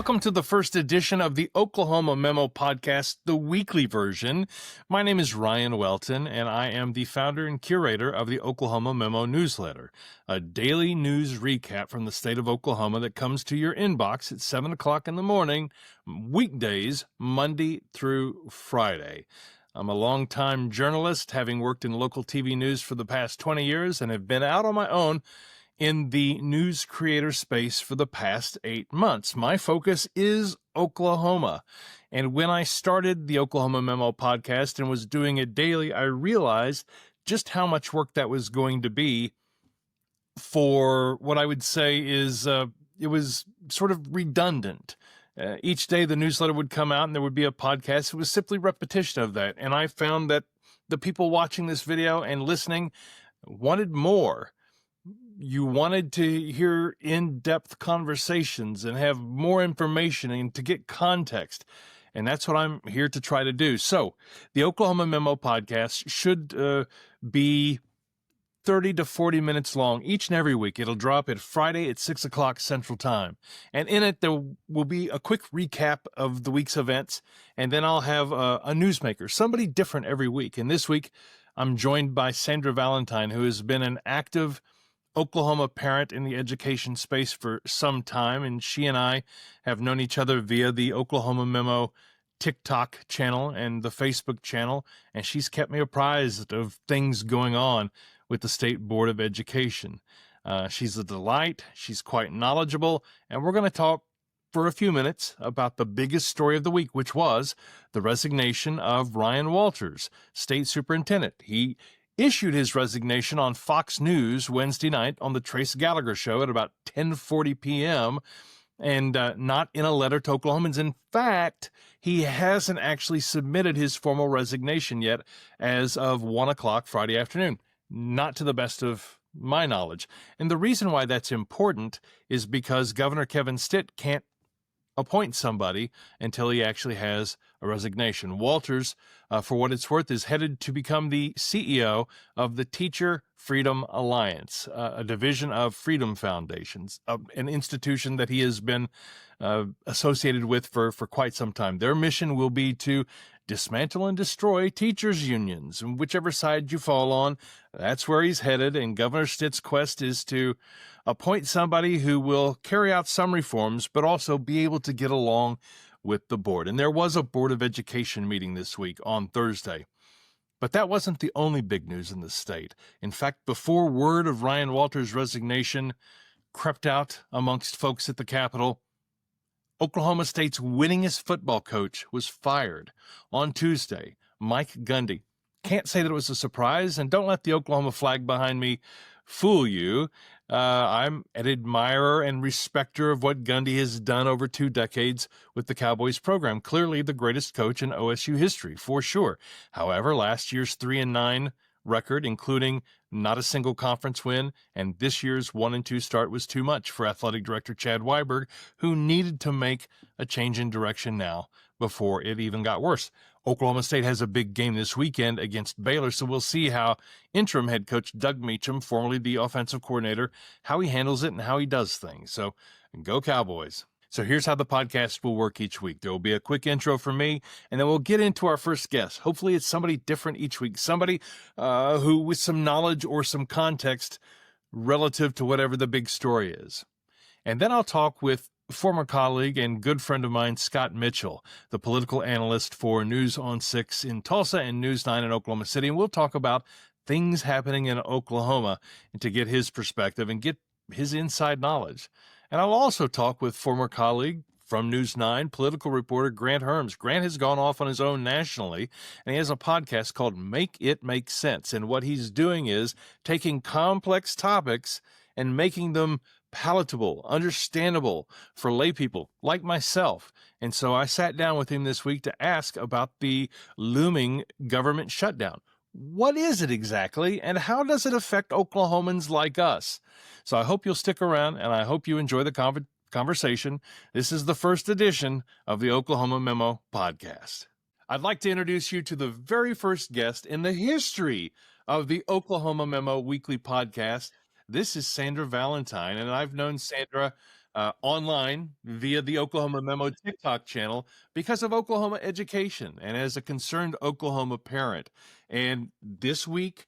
Welcome to the first edition of the Oklahoma Memo podcast, the weekly version. My name is Ryan Welton, and I am the founder and curator of the Oklahoma Memo newsletter, a daily news recap from the state of Oklahoma that comes to your inbox at 7 o'clock in the morning, weekdays, Monday through Friday. I'm a longtime journalist, having worked in local TV news for the past 20 years, and have been out on my own in the news creator space for the past 8 months. My focus is Oklahoma. And when I started the Oklahoma Memo podcast and was doing it daily, I realized just how much work that was going to be for what I would say is it was sort of redundant. Each day the newsletter would come out and there would be a podcast. It was simply repetition of that. And I found that the people watching this video and listening wanted more. You wanted to hear in-depth conversations and have more information and to get context. And that's what I'm here to try to do. So the Oklahoma Memo podcast should be 30 to 40 minutes long each and every week. It'll drop at Friday at 6 o'clock Central Time. And in it, there will be a quick recap of the week's events. And then I'll have a newsmaker, somebody different every week. And this week, I'm joined by Sandra Valentine, who has been an active Oklahoma parent in the education space for some time, and she and I have known each other via the Oklahoma Memo TikTok channel and the Facebook channel, and she's kept me apprised of things going on with the State Board of Education. She's a delight, she's quite knowledgeable, and we're going to talk for a few minutes about the biggest story of the week, which was the resignation of Ryan Walters, State Superintendent. He issued his resignation on Fox News Wednesday night on the Trace Gallagher Show at about 10:40 p.m., and not in a letter to Oklahomans. In fact, he hasn't actually submitted his formal resignation yet as of 1 o'clock Friday afternoon, not to the best of my knowledge. And the reason why that's important is because Governor Kevin Stitt can't appoint somebody until he actually has a resignation. Walters, for what it's worth, is headed to become the CEO of the Teacher Freedom Alliance, a division of Freedom Foundations, an institution that he has been associated with for quite some time. Their mission will be to dismantle and destroy teachers' unions, and whichever side you fall on, that's where he's headed. And Governor Stitt's quest is to appoint somebody who will carry out some reforms, but also be able to get along with the board. And there was a Board of Education meeting this week on Thursday. But that wasn't the only big news in the state. In fact, before word of Ryan Walters' resignation crept out amongst folks at the Capitol, Oklahoma State's winningest football coach was fired on Tuesday, Mike Gundy. Can't say that it was a surprise, and don't let the Oklahoma flag behind me fool you. I'm an admirer and respecter of what Gundy has done over 2 decades with the Cowboys program. Clearly the greatest coach in OSU history, for sure. However, last year's 3-9 record, including not a single conference win, and this year's 1-2 start was too much for Athletic Director Chad Weiberg, who needed to make a change in direction now before it even got worse. Oklahoma State has a big game this weekend against Baylor, so we'll see how interim head coach Doug Meacham, formerly the offensive coordinator, how he handles it and how he does things. So go Cowboys. So here's how the podcast will work each week. There will be a quick intro from me, and then we'll get into our first guest. Hopefully it's somebody different each week, somebody who with some knowledge or some context relative to whatever the big story is. And then I'll talk with former colleague and good friend of mine, Scott Mitchell, the political analyst for News on 6 in Tulsa and News 9 in Oklahoma City. And we'll talk about things happening in Oklahoma and to get his perspective and get his inside knowledge. And I'll also talk with former colleague from News 9, political reporter Grant Hermes. Grant has gone off on his own nationally, and he has a podcast called Make It Make Sense. And what he's doing is taking complex topics and making them palatable, understandable for lay people like myself. And so I sat down with him this week to ask about the looming government shutdown. What is it exactly, and how does it affect Oklahomans like us? So I hope you'll stick around, and I hope you enjoy the conversation. This is the first edition of the Oklahoma Memo podcast. I'd like to introduce you to the very first guest in the history of the Oklahoma Memo weekly podcast. This is Sandra Valentine, and I've known Sandra online via the Oklahoma Memo TikTok channel because of Oklahoma education and as a concerned Oklahoma parent. And this week,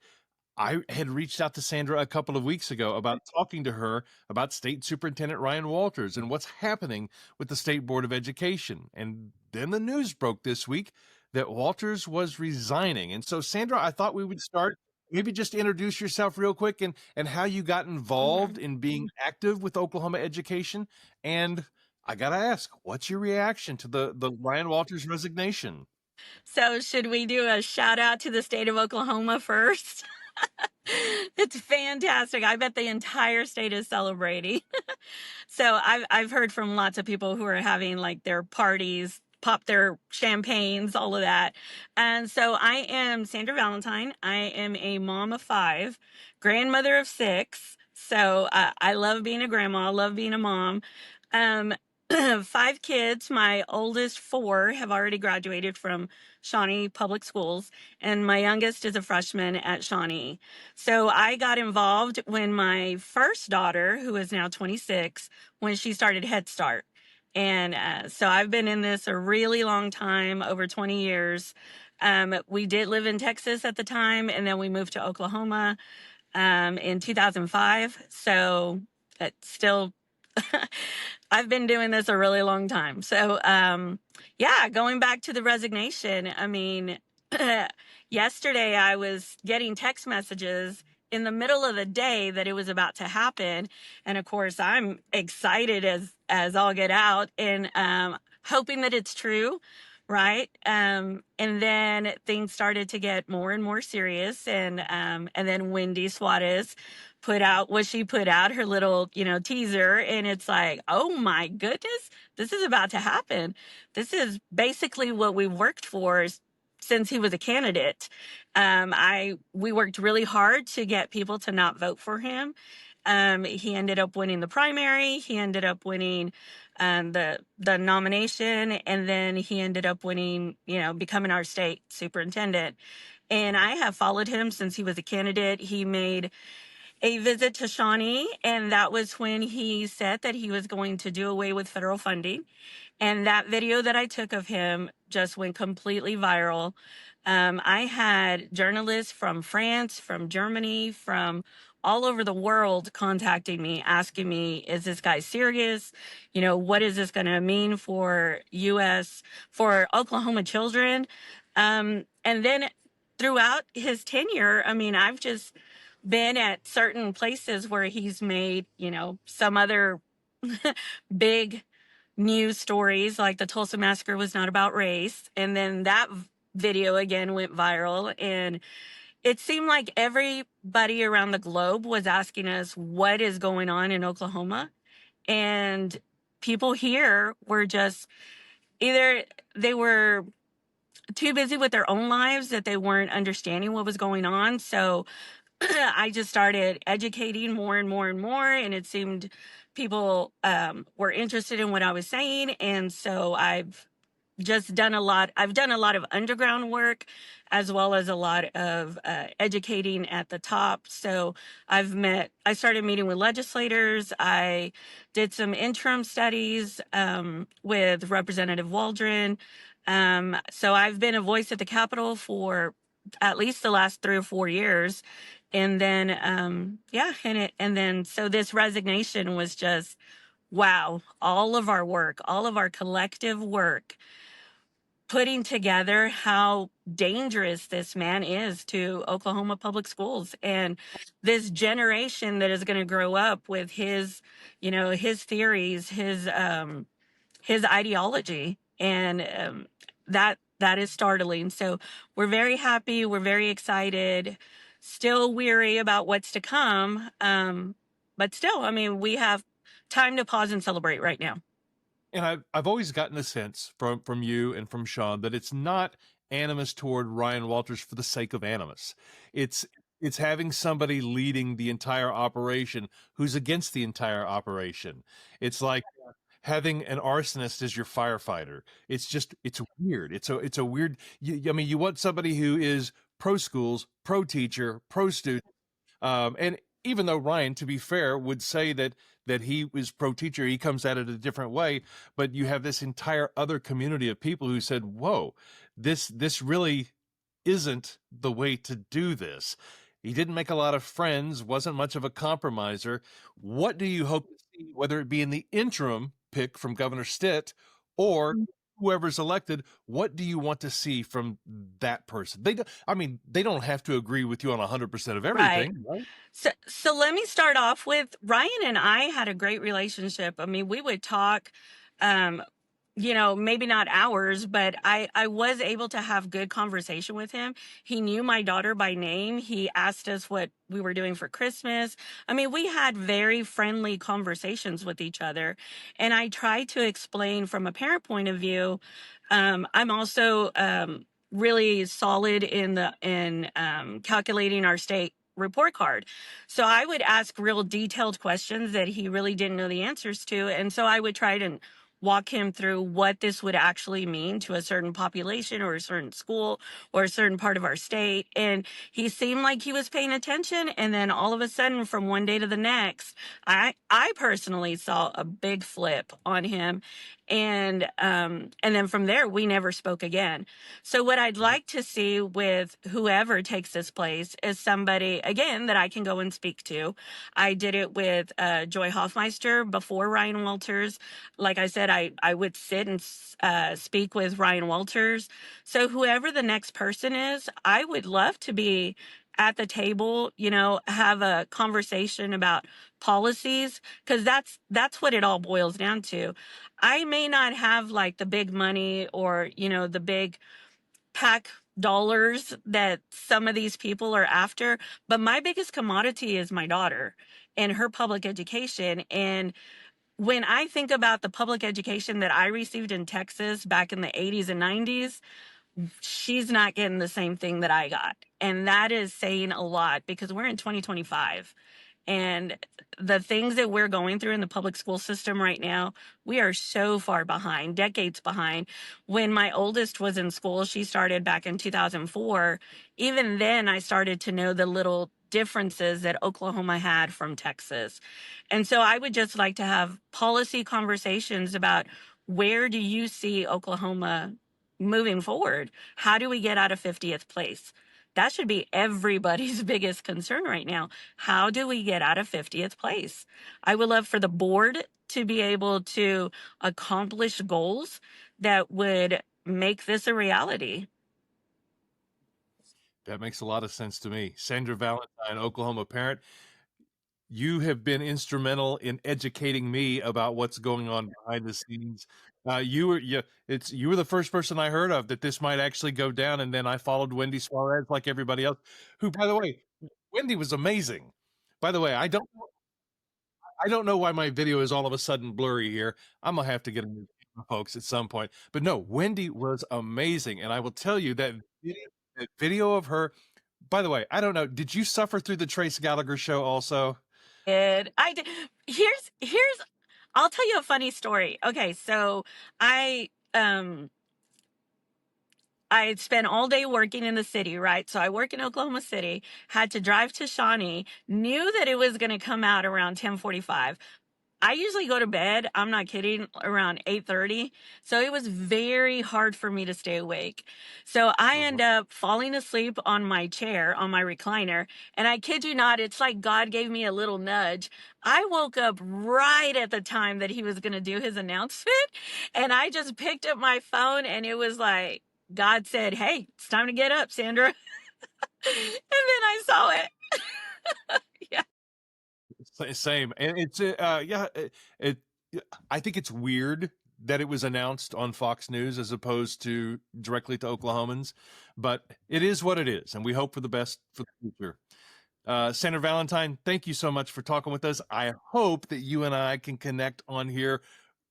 I had reached out to Sandra a couple of weeks ago about talking to her about State Superintendent Ryan Walters and what's happening with the State Board of Education. And then the news broke this week that Walters was resigning. And so, Sandra, I thought we would start. Maybe just introduce yourself real quick and how you got involved in being active with Oklahoma education. And I got to ask, what's your reaction to the Ryan Walters resignation? So, should we do a shout out to the state of Oklahoma first? It's fantastic. I bet the entire state is celebrating. So I've heard from lots of people who are having like their parties, pop their champagnes, all of that. And so I am Sandra Valentine. I am a mom of 5, grandmother of 6. So I love being a grandma. I love being a mom. Um, 5 kids. My oldest 4 have already graduated from Shawnee Public Schools, and my youngest is a freshman at Shawnee. So I got involved when my first daughter, who is now 26, when she started Head Start. And so I've been in this a really long time, over 20 years. We did live in Texas at the time, and then we moved to Oklahoma in 2005. So it's still, I've been doing this a really long time. So, yeah, going back to the resignation, I mean, yesterday I was getting text messages in the middle of the day that it was about to happen. And of course, I'm excited as all get out and hoping that it's true. Right. And then things started to get more and more serious. And then Wendy Suarez put out what she put out, her little, teaser. And it's like, oh my goodness, this is about to happen. This is basically what we worked for since he was a candidate. We worked really hard to get people to not vote for him. He ended up winning the primary. He ended up winning the nomination, and then he ended up winning, becoming our state superintendent. And I have followed him since he was a candidate. He made a visit to Shawnee, and that was when he said that he was going to do away with federal funding. And that video that I took of him just went completely viral. I had journalists from France, from Germany, from all over the world contacting me, asking me, is this guy serious? What is this going to mean for for Oklahoma children? And then throughout his tenure, I mean, I've just been at certain places where he's made, some other big news stories, like the Tulsa massacre was not about race. And then that video again went viral. And it seemed like everybody around the globe was asking us what is going on in Oklahoma. And people here were just either they were too busy with their own lives that they weren't understanding what was going on. So I just started educating more and more and more, and it seemed people were interested in what I was saying. And so I've done a lot of underground work as well as a lot of educating at the top. So I started meeting with legislators. I did some interim studies with Representative Waldron. So I've been a voice at the Capitol for at least the last 3 or 4 years. And then, so this resignation was just, wow, all of our collective work, putting together how dangerous this man is to Oklahoma public schools and this generation that is going to grow up with his theories, his ideology. And that is startling. So we're very happy. We're very excited, still weary about what's to come. But still, I mean, we have time to pause and celebrate right now. And I've always gotten a sense from you and from Sean that it's not animus toward Ryan Walters for the sake of animus. It's it's having somebody leading the entire operation who's against the entire operation. It's like having an arsonist as your firefighter. It's weird. It's a weird. I mean, you want somebody who is pro schools, pro teacher, pro student, and even though Ryan, to be fair, would say that he was pro teacher, he comes at it a different way. But you have this entire other community of people who said, "Whoa, this really isn't the way to do this." He didn't make a lot of friends, wasn't much of a compromiser. What do you hope to see, whether it be in the interim pick from Governor Stitt or whoever's elected? What do you want to see from that person? They don't have to agree with you on 100% of Right. everything, right? So let me start off with Ryan and I had a great relationship. I mean, we would talk, um, maybe not hours, but I was able to have good conversation with him. He knew my daughter by name. He asked us what we were doing for Christmas. I mean, we had very friendly conversations with each other. And I tried to explain from a parent point of view. I'm also really solid in calculating our state report card. So I would ask real detailed questions that he really didn't know the answers to. And so I would try to walk him through what this would actually mean to a certain population or a certain school or a certain part of our state. And he seemed like he was paying attention. And then all of a sudden, from one day to the next, I personally saw a big flip on him. And then from there, we never spoke again. So what I'd like to see with whoever takes this place is somebody, again, that I can go and speak to. I did it with Joy Hoffmeister before Ryan Walters. Like I said, I would sit and speak with Ryan Walters. So whoever the next person is, I would love to be at the table, have a conversation about policies, because that's what it all boils down to. I may not have like the big money or, the big pack dollars that some of these people are after, but my biggest commodity is my daughter and her public education. And when I think about the public education that I received in Texas back in the 80s and 90s, she's not getting the same thing that I got. And that is saying a lot because we're in 2025. And the things that we're going through in the public school system right now, we are so far behind, decades behind. When my oldest was in school, she started back in 2004. Even then, I started to know the little differences that Oklahoma had from Texas. And so I would just like to have policy conversations about where do you see Oklahoma moving forward? How do we get out of 50th place? That should be everybody's biggest concern right now. How do we get out of 50th place? I would love for the board to be able to accomplish goals that would make this a reality. That makes a lot of sense to me. Sandra Valentine, Oklahoma parent, you have been instrumental in educating me about what's going on behind the scenes. You were the first person I heard of that this might actually go down, and then I followed Wendy Suarez like everybody else. Who, by the way, Wendy was amazing. By the way, I don't know why my video is all of a sudden blurry here. I'm gonna have to get a new camera, folks, at some point. But no, Wendy was amazing, and I will tell you that video of her. By the way, I don't know. Did you suffer through the Trace Gallagher show also? And I did. Here's I'll tell you a funny story. Okay, so I had spent all day working in the city, right? So I work in Oklahoma City, had to drive to Shawnee, knew that it was going to come out around 10:45. I usually go to bed, I'm not kidding, around 8:30. So it was very hard for me to stay awake. So I end up falling asleep on my chair, on my recliner. And I kid you not, it's like God gave me a little nudge. I woke up right at the time that he was going to do his announcement. And I just picked up my phone and it was like, God said, "Hey, it's time to get up, Sandra." And then I saw it. Yeah. Same, and it's yeah, it. I think it's weird that it was announced on Fox News as opposed to directly to Oklahomans, but it is what it is, and we hope for the best for the future. Senator Valentine, thank you so much for talking with us. I hope that you and I can connect on here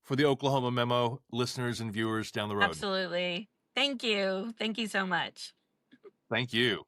for the Oklahoma Memo listeners and viewers down the road. Absolutely. Thank you. Thank you so much. Thank you.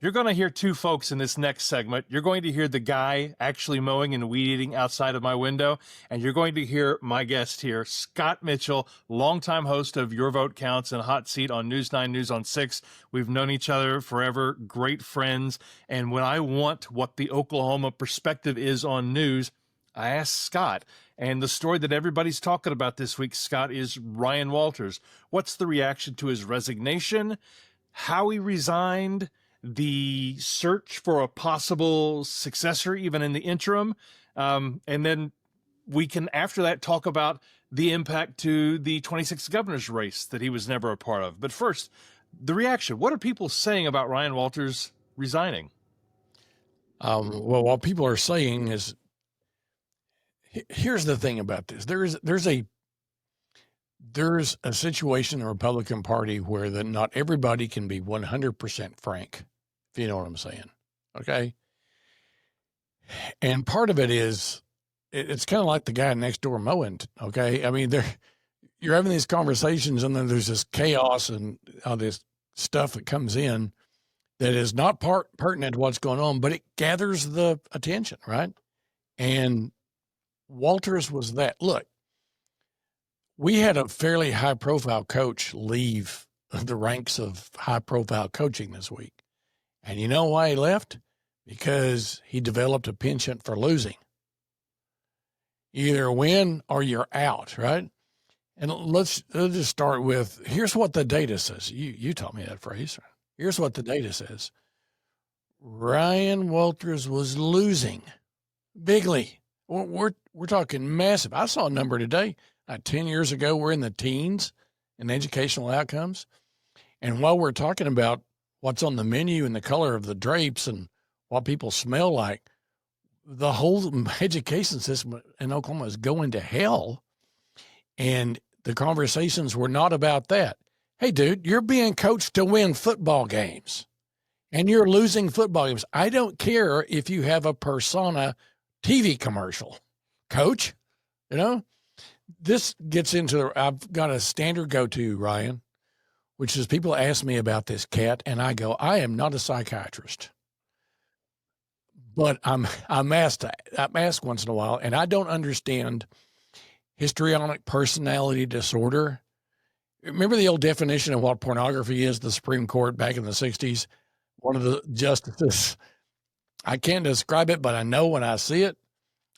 You're going to hear two folks in this next segment. You're going to hear the guy actually mowing and weed eating outside of my window, and you're going to hear my guest here, Scott Mitchell, longtime host of Your Vote Counts and Hot Seat on News 9, News on 6. We've known each other forever, great friends, and when I want what the Oklahoma perspective is on news, I ask Scott. And the story that everybody's talking about this week, Scott, is Ryan Walters. What's the reaction to his resignation, how he resigned, the search for a possible successor, even in the interim. And then we can, after that, talk about the impact to the 26th governor's race that he was never a part of. But first, the reaction. What are people saying about Ryan Walters resigning? Well, what people are saying is, here's the thing about this. There's a situation in the Republican Party where not everybody can be 100% frank, if you know what I'm saying. Okay. And part of it is, it's kind of like the guy next door mowing. Okay. I mean, you're having these conversations and then there's this chaos and all this stuff that comes in that is not pertinent to what's going on, but it gathers the attention. Right. And Walters was that. Look, we had a fairly high profile coach leave the ranks of high profile coaching this week. And you know why he left? Because he developed a penchant for losing. You either win or you're out, right? And let's just start with, here's what the data says. You taught me that phrase. Here's what the data says. Ryan Walters was losing bigly. We're talking massive. I saw a number today. 10 years ago, we're in the teens in educational outcomes. And while we're talking about what's on the menu and the color of the drapes and what people smell like, the whole education system in Oklahoma is going to hell. And the conversations were not about that. Hey, dude, you're being coached to win football games and you're losing football games. I don't care if you have a persona TV commercial, coach. You know, this gets into, I've got a standard go-to, Ryan, which is people ask me about this cat, and I go, I am not a psychiatrist, but I'm asked once in a while, and I don't understand histrionic personality disorder. Remember the old definition of what pornography is? The Supreme Court back in the 60s, one of the justices, I can't describe it, but I know when I see it.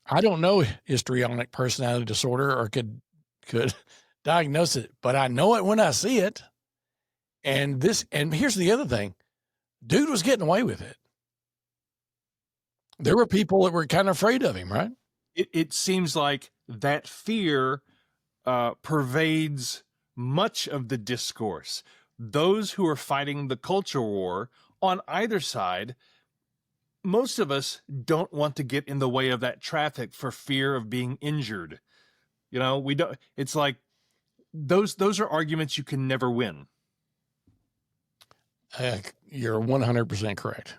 I don't know histrionic personality disorder or could diagnose it, but I know it when I see it. And here's the other thing. Dude was getting away with it. There were people that were kind of afraid of him, right? It seems like that fear pervades much of the discourse. Those who are fighting the culture war on either side, most of us don't want to get in the way of that traffic for fear of being injured. You know, we don't, it's like those are arguments you can never win. You're 100% correct.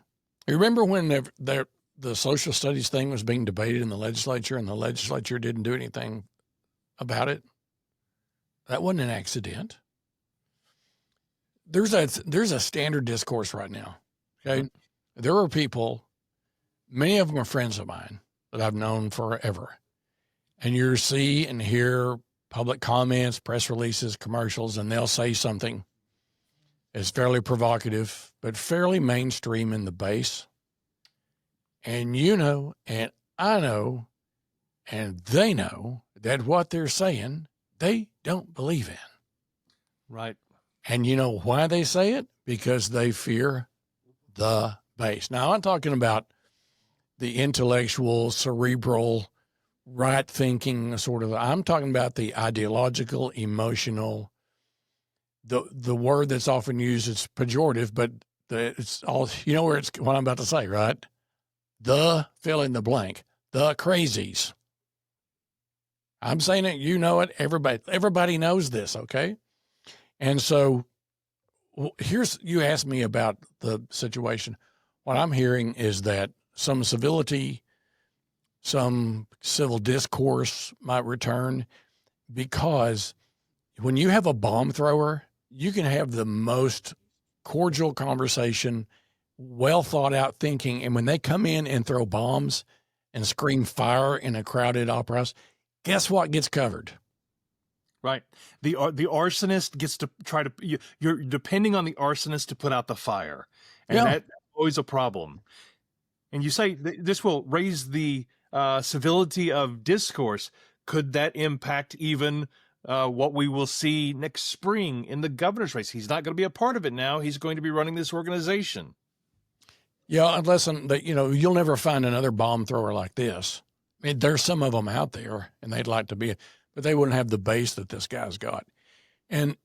You remember when the social studies thing was being debated in the legislature and the legislature didn't do anything about it? That wasn't an accident. There's a standard discourse right now. Okay. There are people, many of them are friends of mine that I've known forever. And you see and hear public comments, press releases, commercials, and they'll say something that's fairly provocative, but fairly mainstream in the base. And you know, and I know, and they know that what they're saying, they don't believe in. Right. And you know why they say it? Because they fear the base. Now, I'm talking about the intellectual, cerebral, right thinking sort of, I'm talking about the ideological, emotional, the word that's often used is pejorative, but it's all, you know where it's what I'm about to say, right? The fill in the blank, the crazies. I'm saying it, you know it, everybody knows this, okay? And so you asked me about the situation. What I'm hearing is that some civility, some civil discourse might return, because when you have a bomb thrower, you can have the most cordial conversation, well thought out thinking. And when they come in and throw bombs and scream fire in a crowded opera house, guess what gets covered? Right. The arsonist gets to try to, you're depending on the arsonist to put out the fire. And that's always a problem. And you say this will raise the civility of discourse. Could that impact even what we will see next spring in the governor's race? He's not going to be a part of it now. He's going to be running this organization. Yeah, unless you'll never find another bomb thrower like this. I mean, there's some of them out there, and they'd like to be, but they wouldn't have the base that this guy's got. And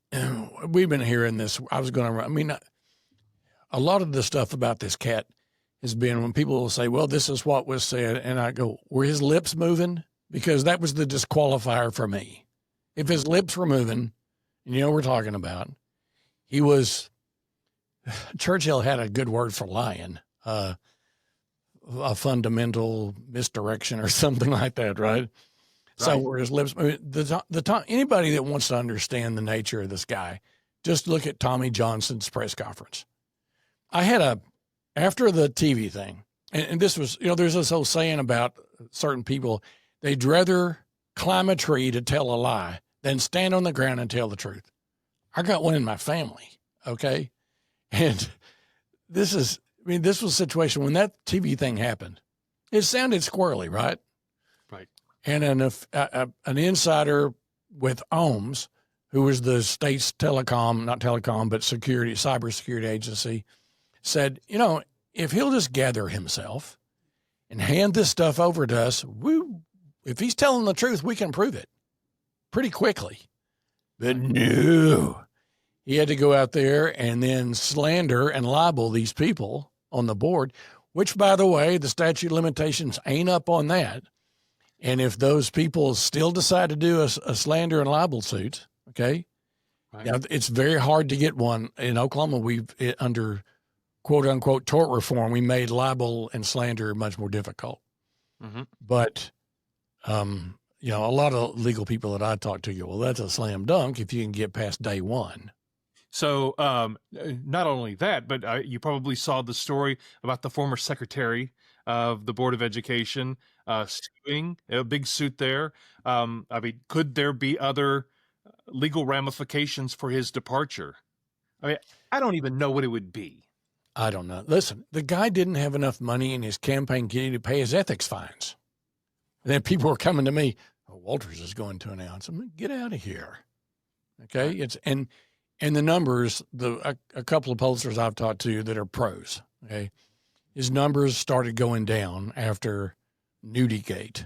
we've been hearing this. A lot of the stuff about this cat has been when people will say, well, this is what was said. And I go, were his lips moving? Because that was the disqualifier for me. If his lips were moving, and you know what we're talking about, Churchill had a good word for lying. A fundamental misdirection or something like that, right? So where his lips, anybody that wants to understand the nature of this guy, just look at Tommy Johnson's press conference. After the TV thing, and this was, there's this whole saying about certain people, they'd rather climb a tree to tell a lie than stand on the ground and tell the truth. I got one in my family, okay? And this was a situation when that TV thing happened. It sounded squirrely, right? Right. And an insider with OHMS, who was the state's cybersecurity agency, said, if he'll just gather himself and hand this stuff over to us, if he's telling the truth, we can prove it pretty quickly. But no, he had to go out there and then slander and libel these people on the board, which, by the way, the statute of limitations ain't up on that. And if those people still decide to do a slander and libel suit, okay, right. Now, it's very hard to get one. In Oklahoma, under quote-unquote tort reform, we made libel and slander much more difficult. Mm-hmm. But, a lot of legal people that I talk to go, well, that's a slam dunk if you can get past day one. So not only that, but you probably saw the story about the former secretary of the Board of Education suing, a big suit there. Could there be other legal ramifications for his departure? I don't even know what it would be. I don't know. Listen, the guy didn't have enough money in his campaign kitty to pay his ethics fines. And then people were coming to me, Walters is going to announce him. Get out of here. Okay. And the numbers, a couple of pollsters I've talked to that are pros, okay, his numbers started going down after Nudie-gate,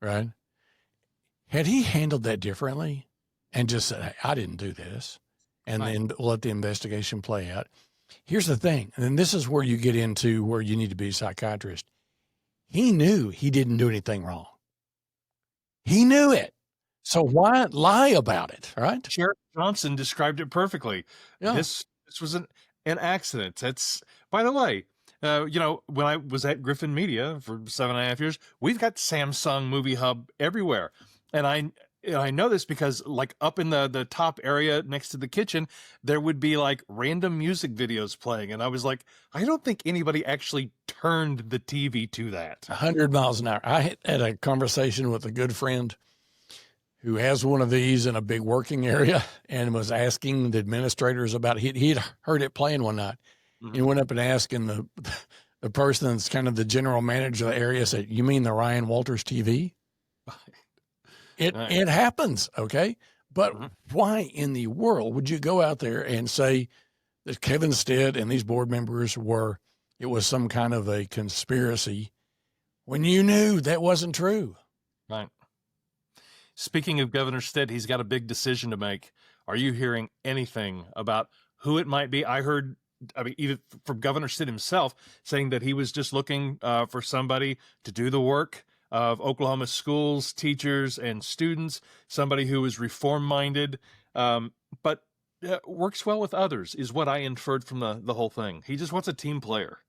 right? Had he handled that differently and just said, hey, I didn't do this, and then let the investigation play out. Here's the thing, and this is where you get into where you need to be a psychiatrist. He knew he didn't do anything wrong. He knew it. So why lie about it, right? Sheriff Johnson described it perfectly. Yeah. This was an accident. That's, by the way, when I was at Griffin Media for 7.5 years, we've got Samsung Movie Hub everywhere. And I know this because, like, up in the top area next to the kitchen, there would be like random music videos playing. And I was like, I don't think anybody actually turned the TV to that. 100 miles an hour. I had a conversation with a good friend who has one of these in a big working area and was asking the administrators about it. He'd heard it playing one night. Mm-hmm. He went up and asked, and the person that's kind of the general manager of the area said, you mean the Ryan Walters TV? It happens, okay? But why in the world would you go out there and say that Kevin Stitt and these board members it was some kind of a conspiracy when you knew that wasn't true? Right. Speaking of Governor Stitt, he's got a big decision to make. Are you hearing anything about who it might be? I heard, even from Governor Stitt himself, saying that he was just looking for somebody to do the work of Oklahoma schools, teachers, and students, somebody who is reform-minded, but works well with others, is what I inferred from the whole thing. He just wants a team player.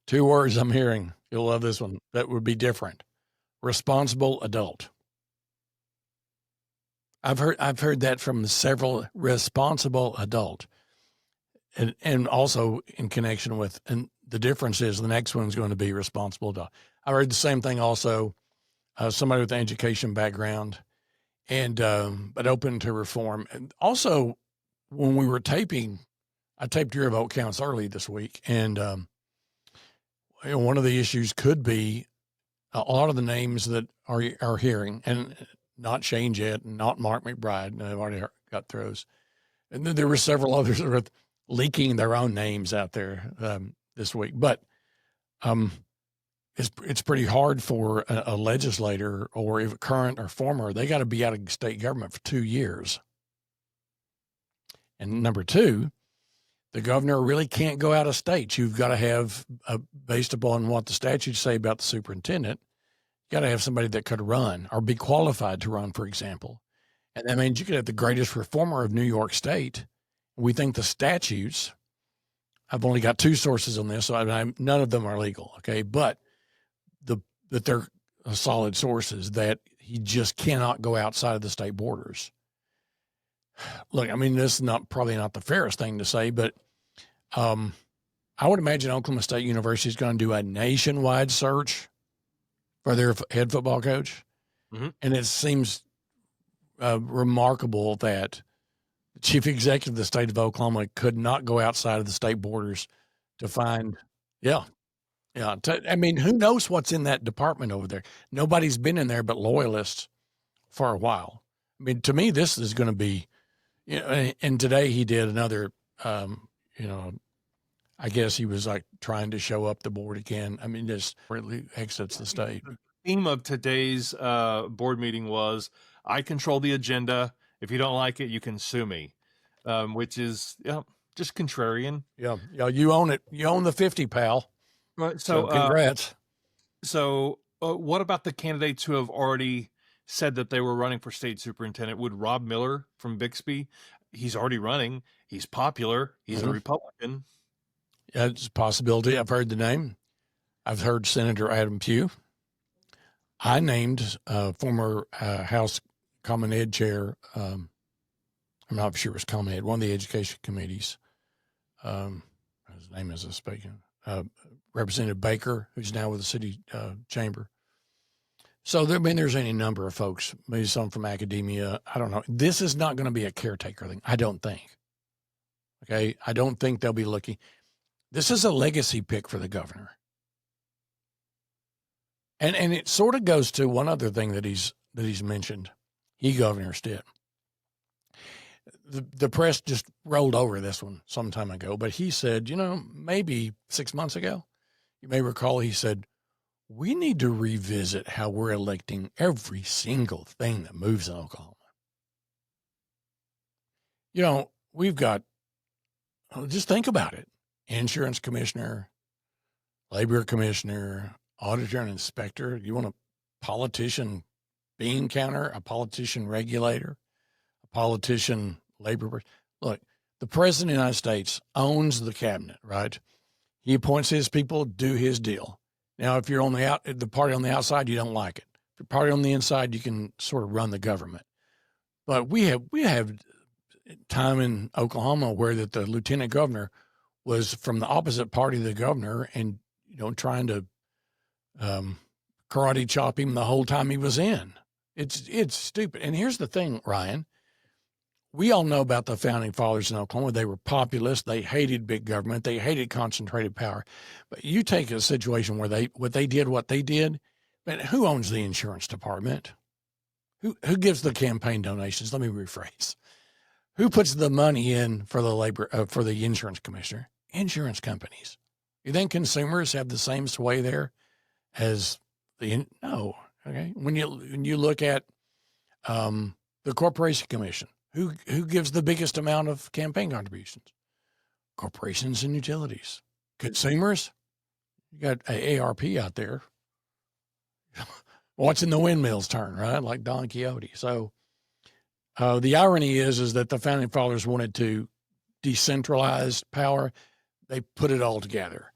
2 words I'm hearing. You'll love this one. That would be different. Responsible adult. I've heard that from several. Responsible adult, and also in connection with, and the difference is the next one's going to be responsible to. I read the same thing also, somebody with an education background and, but open to reform. And also when we were taping, I taped your vote counts early this week. And, one of the issues could be a lot of the names that are hearing, and not Shane Jett and not Mark McBride. No, I've already got throws. And then there were several others that were leaking their own names out there this week. But it's pretty hard for a legislator, or if current or former, they got to be out of state government for 2 years. And number two, the governor really can't go out of state. You've got to have, based upon what the statutes say about the superintendent, you got to have somebody that could run or be qualified to run, for example. And that means you could have the greatest reformer of New York State. We think the statutes, I've only got 2 sources on this, so none of them are legal, okay? But that they're solid sources, that he just cannot go outside of the state borders. Look, I mean, this is probably not the fairest thing to say, but I would imagine Oklahoma State University is going to do a nationwide search for their head football coach. Mm-hmm. And it seems remarkable that the chief executive of the state of Oklahoma could not go outside of the state borders to find, I mean, who knows what's in that department over there? Nobody's been in there but loyalists for a while. I mean, to me, this is going to be, and today he did another, I guess he was like trying to show up the board again. I mean, just really exits the state. The theme of today's board meeting was, I control the agenda. If you don't like it, you can sue me, which is just contrarian. Yeah, you own it. You own the 50, pal. Right. So congrats. So what about the candidates who have already said that they were running for state superintendent? Would Rob Miller from Bixby, he's already running. He's popular. He's a Republican. Yeah, it's a possibility. I've heard the name. I've heard Senator Adam Pugh. I named former House Common Ed chair. I'm not sure it was Common Ed, one of the education committees. His name is escaping. Representative Baker, who's now with the city chamber. So there's any number of folks, maybe some from academia. I don't know. This is not going to be a caretaker thing, I don't think. Okay, I don't think they'll be looking. This is a legacy pick for the governor. And it sort of goes to one other thing that he's mentioned. Governor Stitt. The press just rolled over this one some time ago, but he said, maybe 6 months ago, you may recall, he said, we need to revisit how we're electing every single thing that moves in Oklahoma. We've got, just think about it. Insurance commissioner, labor commissioner, auditor and inspector. You want a politician bean counter, a politician regulator, a politician labor person. Look, the president of the United States owns the cabinet, right? He appoints his people, do his deal. Now, if you're on the party on the outside, you don't like it. If you're party on the inside, you can sort of run the government. But we have time in Oklahoma where that the lieutenant governor was from the opposite party of the governor, and trying to karate chop him the whole time he was in. It's stupid. And here's the thing, Ryan. We all know about the founding fathers in Oklahoma. They were populists. They hated big government. They hated concentrated power. But you take a situation where they did. But who owns the insurance department? Who gives the campaign donations? Let me rephrase. Who puts the money in for the insurance commissioner? Insurance companies. You think consumers have the same sway there as no? Okay. When you look at the Corporation Commission, who gives the biggest amount of campaign contributions? Corporations and utilities. Consumers, you got AARP out there watching the windmills turn, right? Like Don Quixote. So the irony is that the founding fathers wanted to decentralize power. They put it all together.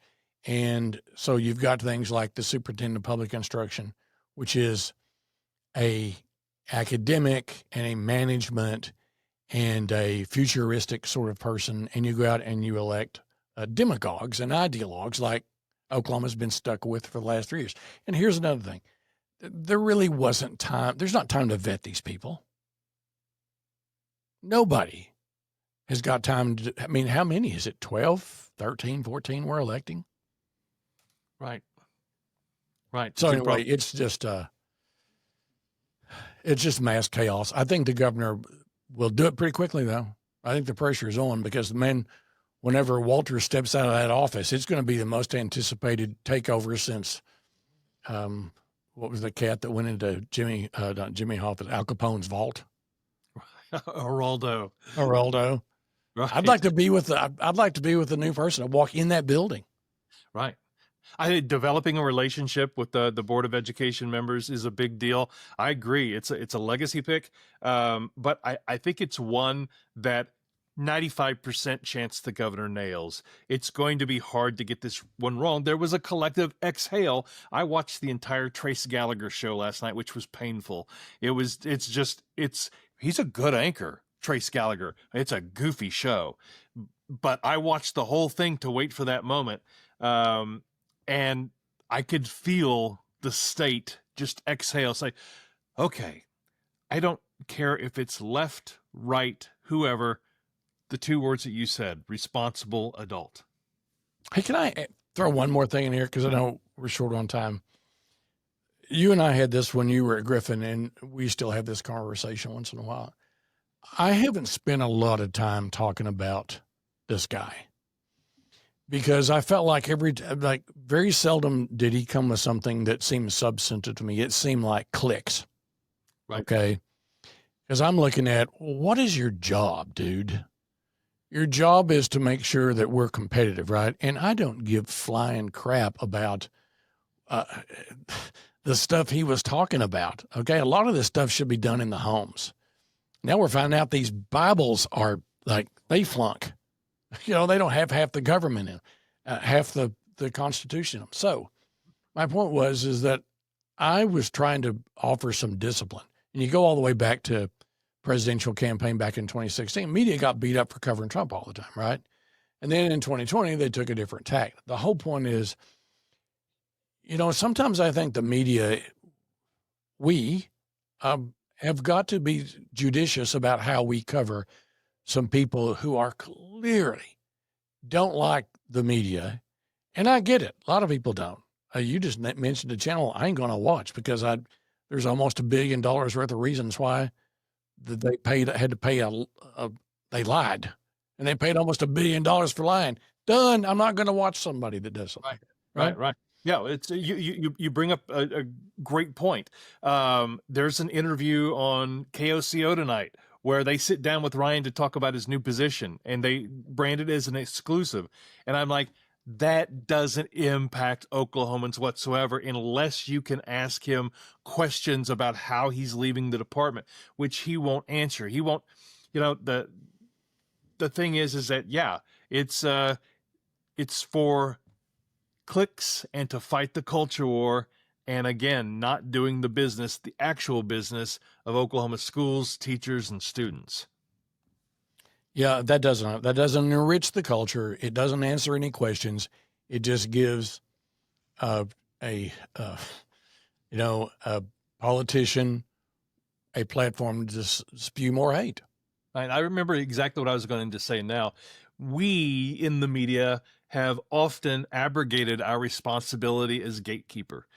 And so you've got things like the superintendent of public instruction, which is a academic and a management and a futuristic sort of person. And you go out and you elect demagogues and ideologues like Oklahoma's been stuck with for the last 3 years. And here's another thing. There really wasn't time. There's not time to vet these people. Nobody has got time to, I mean, how many is it? 12, 13, 14 we're electing? Right. So anyway, it's just mass chaos. I think the governor will do it pretty quickly, though. I think the pressure is on because whenever Walters steps out of that office, it's going to be the most anticipated takeover since, what was the cat that went into not Jimmy Hoffa, Al Capone's vault? Geraldo. Right. I'd like to be with the new person to walk in that building. Right. I think developing a relationship with the Board of Education members is a big deal. I agree. It's a legacy pick, but I think it's one that 95% chance the governor nails. It's going to be hard to get this one wrong. There was a collective exhale. I watched the entire Trace Gallagher show last night, which was painful. He's a good anchor, Trace Gallagher. It's a goofy show, but I watched the whole thing to wait for that moment. And I could feel the state just exhale, say, okay, I don't care if it's left, right, whoever, the two words that you said, responsible adult. Hey, can I throw one more thing in here? Because I know we're short on time. You and I had this when you were at Griffin, and we still have this conversation once in a while. I haven't spent a lot of time talking about this guy because I felt like very seldom did he come with something that seemed substantive to me. It seemed like clicks. Right. Okay. Because I'm looking at, what is your job, dude? Your job is to make sure that we're competitive, right? And I don't give flying crap about the stuff he was talking about. Okay. A lot of this stuff should be done in the homes. Now we're finding out these Bibles are like, they flunk. They don't have half the government in, half the Constitution in them. So my point is that I was trying to offer some discipline. And you go all the way back to presidential campaign back in 2016. Media got beat up for covering Trump all the time, right? And then in 2020, they took a different tack. The whole point is, sometimes I think the media, we have got to be judicious about how we cover some people who are clearly don't like the media. And I get it. A lot of people don't. You just mentioned a channel I ain't going to watch because there's almost $1 billion worth of reasons why that they lied. And they paid almost $1 billion for lying. Done. I'm not going to watch somebody that does something. Right. Yeah, it's you bring up a great point. There's an interview on KOCO tonight where they sit down with Ryan to talk about his new position, and they brand it as an exclusive. And I'm like, that doesn't impact Oklahomans whatsoever unless you can ask him questions about how he's leaving the department, which he won't answer. He won't, the thing is that, yeah, it's for clicks and to fight the culture war. And again, not doing the actual business of Oklahoma schools, teachers, and students. Yeah, that doesn't enrich the culture. It doesn't answer any questions. It just gives a politician a platform to spew more hate. I remember exactly what I was going to say now. We in the media have often abrogated our responsibility as gatekeeper.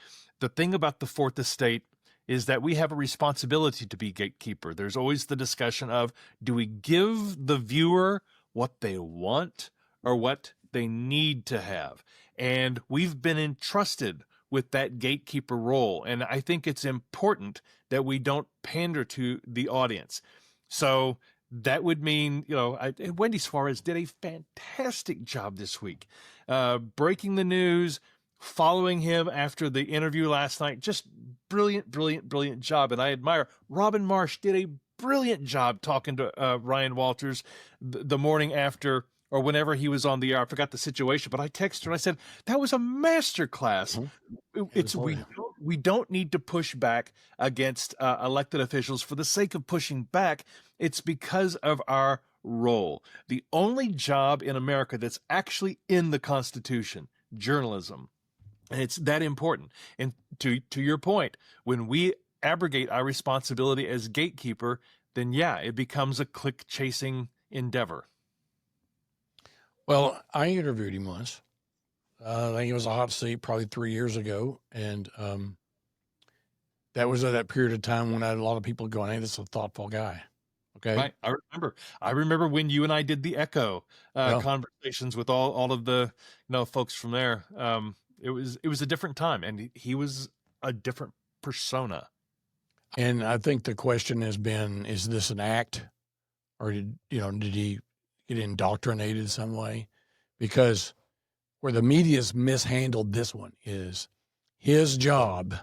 The thing about the Fourth Estate is that we have a responsibility to be gatekeeper. There's always the discussion of, do we give the viewer what they want or what they need to have? And we've been entrusted with that gatekeeper role. And I think it's important that we don't pander to the audience. So that would mean, Wendy Suarez did a fantastic job this week, breaking the news, following him after the interview last night. Just brilliant job. And I admire Robin Marsh did a brilliant job talking to Ryan Walters the morning after, or whenever he was on the air. I forgot the situation, but I texted her and I said, that was a master class. We don't need to push back against elected officials for the sake of pushing back. It's because of our role. The only job in America that's actually in the Constitution, journalism. And it's that important. And to your point, when we abrogate our responsibility as gatekeeper, then yeah, it becomes a click-chasing endeavor. Well, I interviewed him once. I think it was a hot seat probably 3 years ago. And that was at that period of time when I had a lot of people going, hey, this is a thoughtful guy. Okay. Right. I remember when you and I did the Echo conversations with all of the folks from there. It was a different time, and he was a different persona. And I think the question has been, is this an act, or did he get indoctrinated some way? Because where the media's mishandled this one is his job.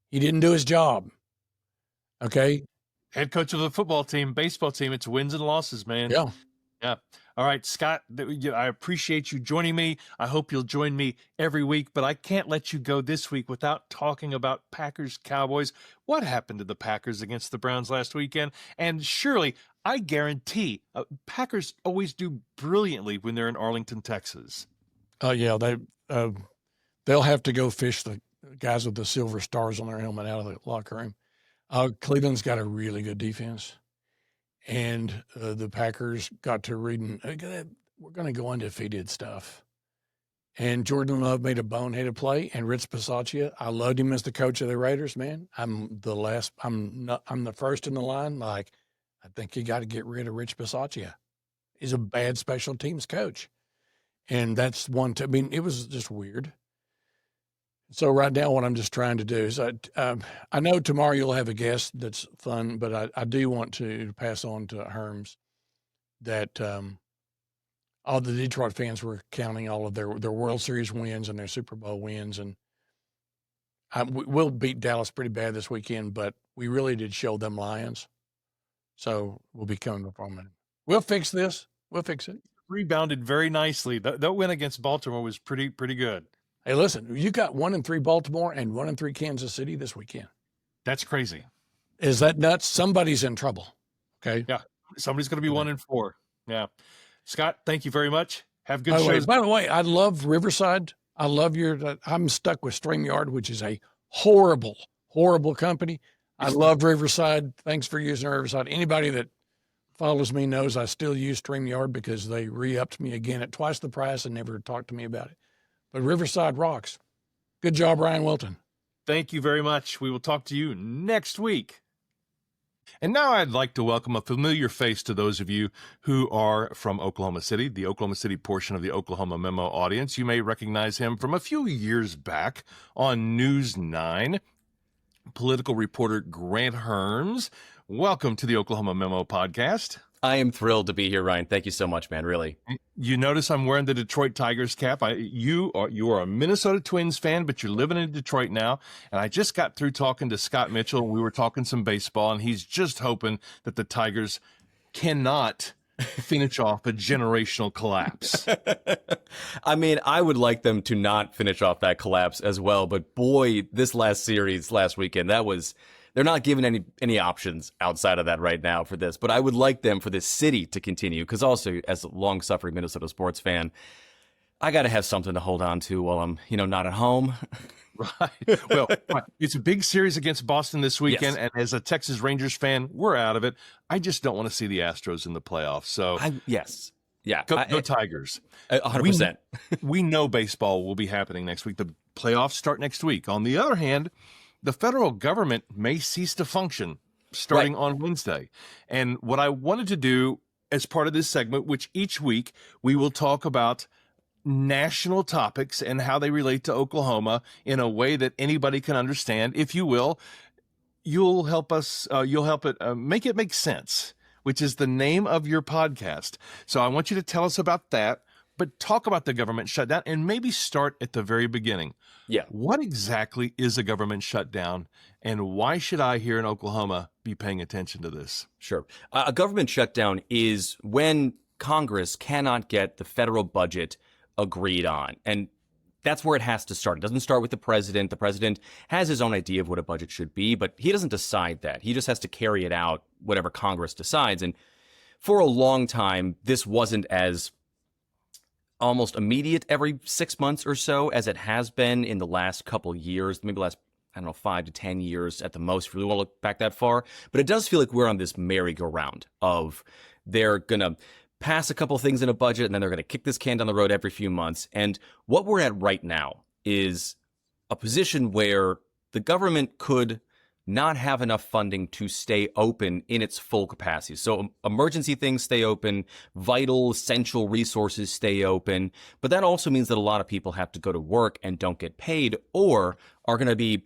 He didn't do his job. Okay. Head coach of the football team, baseball team, it's wins and losses, man. Yeah. Yeah. All right, Scott, I appreciate you joining me. I hope you'll join me every week, but I can't let you go this week without talking about Packers Cowboys. What happened to the Packers against the Browns last weekend? And surely, I guarantee, Packers always do brilliantly when they're in Arlington, Texas. Yeah, they'll have to go fish the guys with the silver stars on their helmet out of the locker room. Cleveland's got a really good defense. And the Packers got to reading, we're going to go undefeated stuff. And Jordan Love made a boneheaded play, and Rich Bisaccia, I loved him as the coach of the Raiders, man. I'm the first in the line. Like, I think you got to get rid of Rich Bisaccia. He's a bad special teams coach. And that's it was just weird. So right now, what I'm just trying to do is I know tomorrow you'll have a guest that's fun, but I do want to pass on to Hermes that all the Detroit fans were counting all of their World Series wins and their Super Bowl wins. And we'll beat Dallas pretty bad this weekend, but we really did show them Lions. So we'll be coming from it. We'll fix this. We'll fix it. Rebounded very nicely. That win against Baltimore was pretty good. Hey, listen, you got 1-3 Baltimore and 1-3 Kansas City this weekend. That's crazy. Is that nuts? Somebody's in trouble. Okay. Yeah. Somebody's going to be 1-4. Yeah. Scott, thank you very much. Have good shows. By the way, I love Riverside. I love I'm stuck with StreamYard, which is a horrible, horrible company. I love Riverside. Thanks for using Riverside. Anybody that follows me knows I still use StreamYard because they re-upped me again at twice the price and never talked to me about it. But Riverside rocks. Good job, Ryan Walters. Thank you very much. We will talk to you next week. And now I'd like to welcome a familiar face to those of you who are from Oklahoma City, the Oklahoma City portion of the Oklahoma Memo audience. You may recognize him from a few years back on News 9. Political reporter Grant Hermes. Welcome to the Oklahoma Memo podcast. I am thrilled to be here, Ryan. Thank you so much, man. Really. You notice I'm wearing the Detroit Tigers cap. You are a Minnesota Twins fan, but you're living in Detroit now. And I just got through talking to Scott Mitchell, and we were talking some baseball, and he's just hoping that the Tigers cannot finish off a generational collapse. I mean, I would like them to not finish off that collapse as well. But boy, this last weekend, they're not giving any options outside of that right now for this. But I would like them for this city to continue, because also as a long-suffering Minnesota sports fan, I got to have something to hold on to while I'm, not at home. Right. Well, it's a big series against Boston this weekend, yes. And as a Texas Rangers fan, we're out of it. I just don't want to see the Astros in the playoffs. So yes. Yeah. Go Tigers. 100%. We know baseball will be happening next week. The playoffs start next week. On the other hand, the federal government may cease to function starting on Wednesday. And what I wanted to do as part of this segment, which each week we will talk about national topics and how they relate to Oklahoma in a way that anybody can understand. If you will, you'll help us, make it make sense, which is the name of your podcast. So I want you to tell us about that, but talk about the government shutdown and maybe start at the very beginning. Yeah. What exactly is a government shutdown, and why should I here in Oklahoma be paying attention to this? Sure. A government shutdown is when Congress cannot get the federal budget agreed on. And that's where it has to start. It doesn't start with the president. The president has his own idea of what a budget should be, but he doesn't decide that. He just has to carry it out, whatever Congress decides. And for a long time, this wasn't as almost immediate every 6 months or so as it has been in the last couple years, maybe last, I don't know, 5 to 10 years at the most, if you really want to look back that far. But it does feel like we're on this merry-go-round of they're going to pass a couple things in a budget and then they're going to kick this can down the road every few months. And what we're at right now is a position where the government could not have enough funding to stay open in its full capacity. So emergency things stay open, vital, essential resources stay open. But that also means that a lot of people have to go to work and don't get paid or are going to be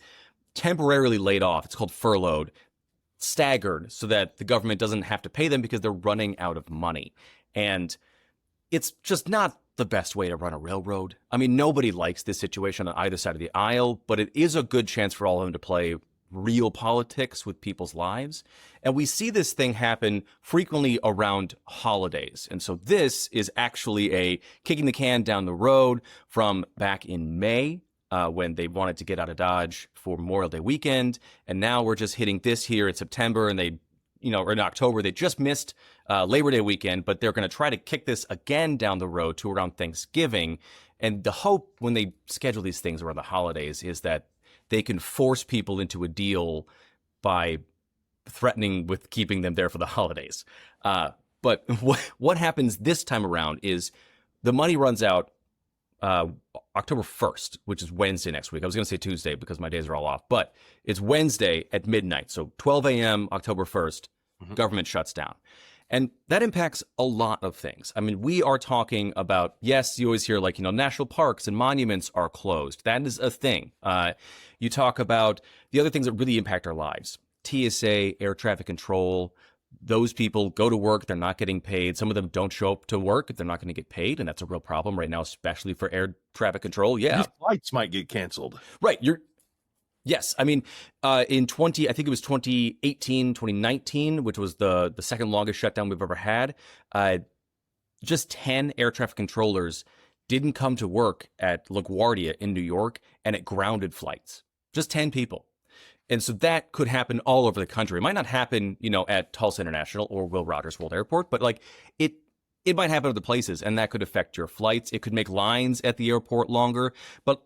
temporarily laid off. It's called furloughed, staggered, so that the government doesn't have to pay them because they're running out of money. And it's just not the best way to run a railroad. I mean, nobody likes this situation on either side of the aisle, but it is a good chance for all of them to play real politics with people's lives. And we see this thing happen frequently around holidays. And so this is actually a kicking the can down the road from back in May, when they wanted to get out of Dodge for Memorial Day weekend. And now we're just hitting this here in September, and they, or in October, they just missed Labor Day weekend, but they're going to try to kick this again down the road to around Thanksgiving. And the hope when they schedule these things around the holidays is that they can force people into a deal by threatening with keeping them there for the holidays. But what happens this time around is the money runs out October 1st, which is Wednesday next week. I was going to say Tuesday because my days are all off, but it's Wednesday at midnight. So 12 a.m. October 1st, government shuts down. And that impacts a lot of things. I mean, we are talking about, yes, you always hear national parks and monuments are closed. That is a thing. You talk about the other things that really impact our lives. TSA, air traffic control. Those people go to work. They're not getting paid. Some of them don't show up to work if they're not going to get paid. And that's a real problem right now, especially for air traffic control. Yeah. Your flights might get canceled. Right. Yes. I mean, I think it was 2018, 2019, which was the second longest shutdown we've ever had. Just 10 air traffic controllers didn't come to work at LaGuardia in New York, and it grounded flights. Just 10 people. And so that could happen all over the country. It might not happen, at Tulsa International or Will Rogers World Airport, but it might happen other places, and that could affect your flights. It could make lines at the airport longer, but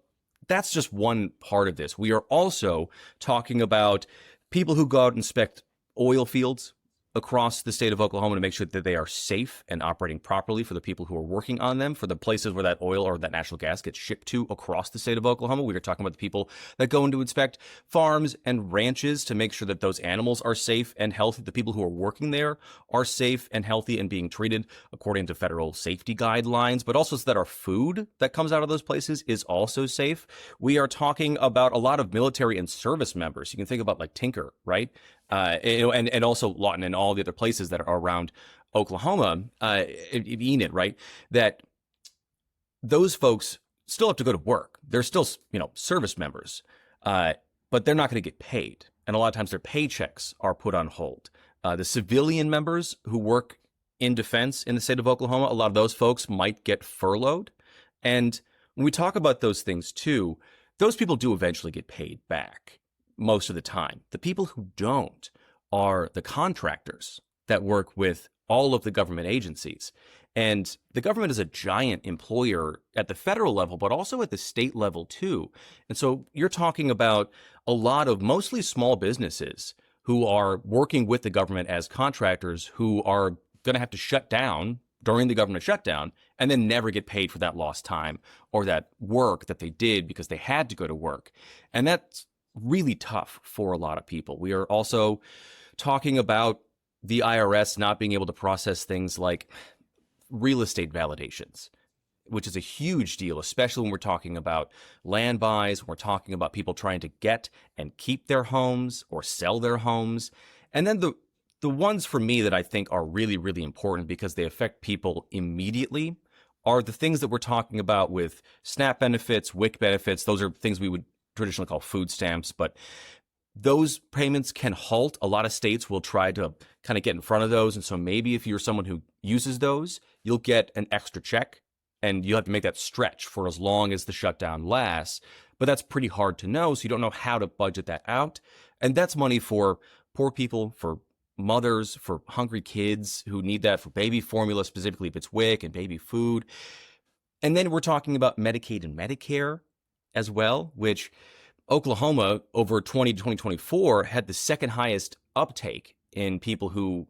that's just one part of this. We are also talking about people who go out and inspect oil fields across the state of Oklahoma to make sure that they are safe and operating properly for the people who are working on them, for the places where that oil or that natural gas gets shipped to across the state of Oklahoma. We are talking about the people that go in to inspect farms and ranches to make sure that those animals are safe and healthy. The people who are working there are safe and healthy and being treated according to federal safety guidelines, but also so that our food that comes out of those places is also safe. We are talking about a lot of military and service members. You can think about Tinker, right? And also Lawton and all the other places that are around Oklahoma, Enid, right? That those folks still have to go to work. They're still, service members, but they're not going to get paid. And a lot of times their paychecks are put on hold. The civilian members who work in defense in the state of Oklahoma, a lot of those folks might get furloughed. And when we talk about those things too, those people do eventually get paid back. Most of the time. The people who don't are the contractors that work with all of the government agencies. And the government is a giant employer at the federal level, but also at the state level too. And so you're talking about a lot of mostly small businesses who are working with the government as contractors who are going to have to shut down during the government shutdown and then never get paid for that lost time or that work that they did because they had to go to work. And that's really tough for a lot of people. We are also talking about the IRS not being able to process things like real estate validations, which is a huge deal, especially when we're talking about land buys, when we're talking about people trying to get and keep their homes or sell their homes. And then the ones for me that I think are really, really important because they affect people immediately are the things that we're talking about with SNAP benefits, WIC benefits. Those are things we would traditionally called food stamps, but those payments can halt. A lot of states will try to kind of get in front of those. And so maybe if you're someone who uses those, you'll get an extra check and you'll have to make that stretch for as long as the shutdown lasts. But that's pretty hard to know. So you don't know how to budget that out. And that's money for poor people, for mothers, for hungry kids who need that, for baby formula, specifically if it's WIC and baby food. And then we're talking about Medicaid and Medicare as well, which Oklahoma over 2024 had the second highest uptake in people who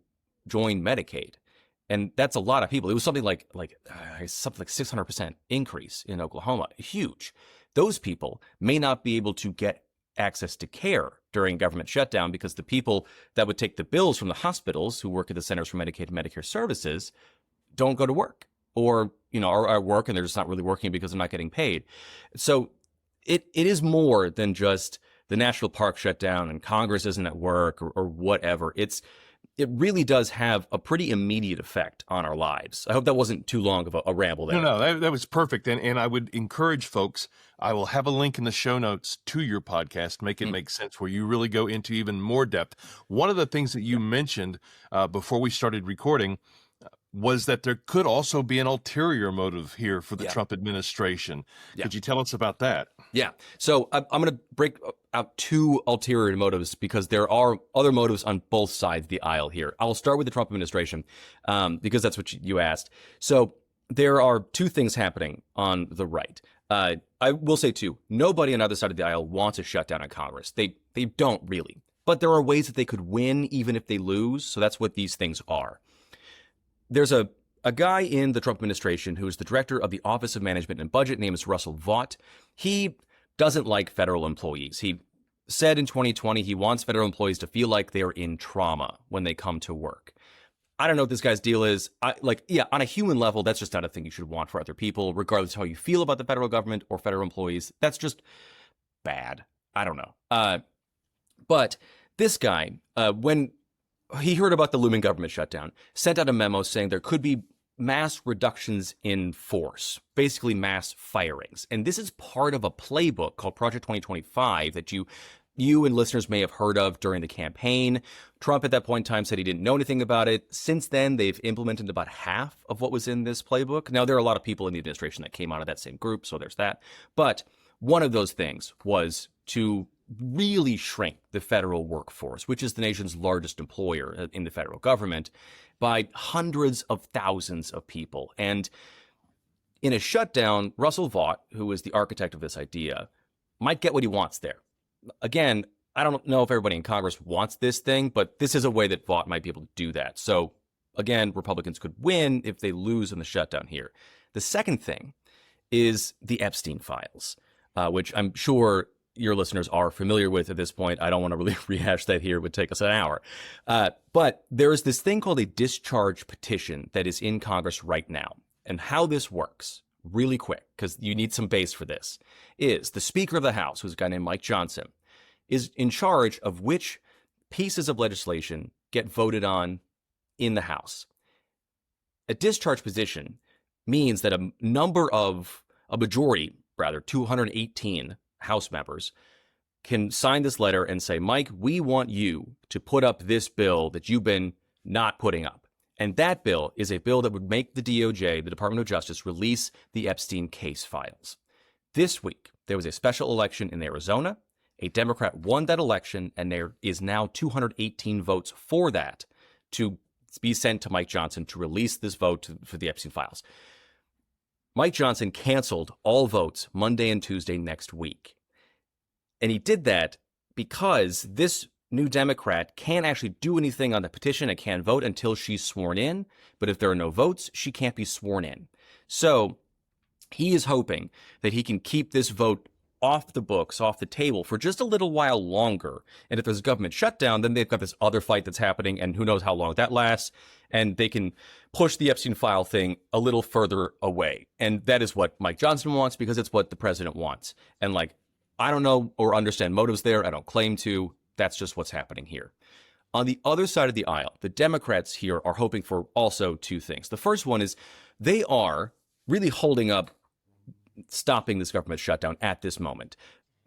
joined Medicaid. And that's a lot of people. It was something like 600% increase in Oklahoma. Huge. Those people may not be able to get access to care during government shutdown because the people that would take the bills from the hospitals who work at the Centers for Medicaid and Medicare Services don't go to work, or are at work and they're just not really working because they're not getting paid. So it is more than just the national park shutdown and Congress isn't at work or whatever. It really does have a pretty immediate effect on our lives. I hope that wasn't too long of a ramble there. No, that was perfect. And I would encourage folks, I will have a link in the show notes to your podcast, make it make sense, where you really go into even more depth. One of the things that you mentioned before we started recording was that there could also be an ulterior motive here for the Trump administration. Could you tell us about that? Yeah. So I'm going to break out two ulterior motives because there are other motives on both sides of the aisle here. I'll start with the Trump administration because that's what you asked. So there are two things happening on the right. I will say, too, nobody on the other side of the aisle wants a shutdown in Congress. They don't really. But there are ways that they could win even if they lose. So that's what these things are. There's a guy in the Trump administration who is the director of the Office of Management and Budget. Name is Russell Vought. He doesn't like federal employees. He said in 2020 he wants federal employees to feel like they're in trauma when they come to work. I don't know what this guy's deal is. On a human level, that's just not a thing you should want for other people, regardless of how you feel about the federal government or federal employees. That's just bad. I don't know. But this guy, when he heard about the looming government shutdown, sent out a memo saying there could be mass reductions in force, basically mass firings. And this is part of a playbook called Project 2025 that you and listeners may have heard of during the campaign. Trump at that point in time said he didn't know anything about it. Since then, they've implemented about half of what was in this playbook. Now, there are a lot of people in the administration that came out of that same group, so there's that. But one of those things was to really shrink the federal workforce, which is the nation's largest employer in the federal government, by hundreds of thousands of people. And in a shutdown, Russell Vought, who is the architect of this idea, might get what he wants there. Again, I don't know if everybody in Congress wants this thing, but this is a way that Vought might be able to do that. So again, Republicans could win if they lose in the shutdown here. The second thing is the Epstein files, which I'm sure your listeners are familiar with at this point. I don't want to really rehash that here. It would take us an hour. But there is this thing called a discharge petition that is in Congress right now. And how this works, really quick, because you need some base for this, is the Speaker of the House, who's a guy named Mike Johnson, is in charge of which pieces of legislation get voted on in the House. A discharge petition means that a majority, 218 House members can sign this letter and say, Mike, we want you to put up this bill that you've been not putting up. And that bill is a bill that would make the DOJ, the Department of Justice, release the Epstein case files. This week, there was a special election in Arizona. A Democrat won that election, and there is now 218 votes for that to be sent to Mike Johnson to release this vote for the Epstein files. Mike Johnson canceled all votes Monday and Tuesday next week. And he did that because this new Democrat can't actually do anything on the petition and can't vote until she's sworn in. But if there are no votes, she can't be sworn in. So he is hoping that he can keep this vote off the books, off the table for just a little while longer. And if there's a government shutdown, then they've got this other fight that's happening, and who knows how long that lasts. And they can push the Epstein file thing a little further away. And that is what Mike Johnson wants because it's what the president wants. And I don't know or understand motives there. I don't claim to. That's just what's happening here. On the other side of the aisle, the Democrats here are hoping for also two things. The first one is they are really holding up stopping this government shutdown at this moment.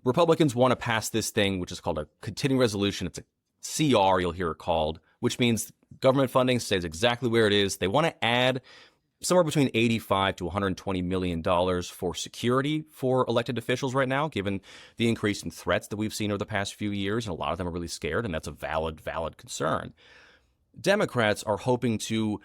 Republicans want to pass this thing, which is called a continuing resolution. It's a CR, you'll hear it called, which means government funding stays exactly where it is. They want to add somewhere between $85 to $120 million for security for elected officials right now, given the increase in threats that we've seen over the past few years. And a lot of them are really scared, and that's a valid concern. Democrats are hoping to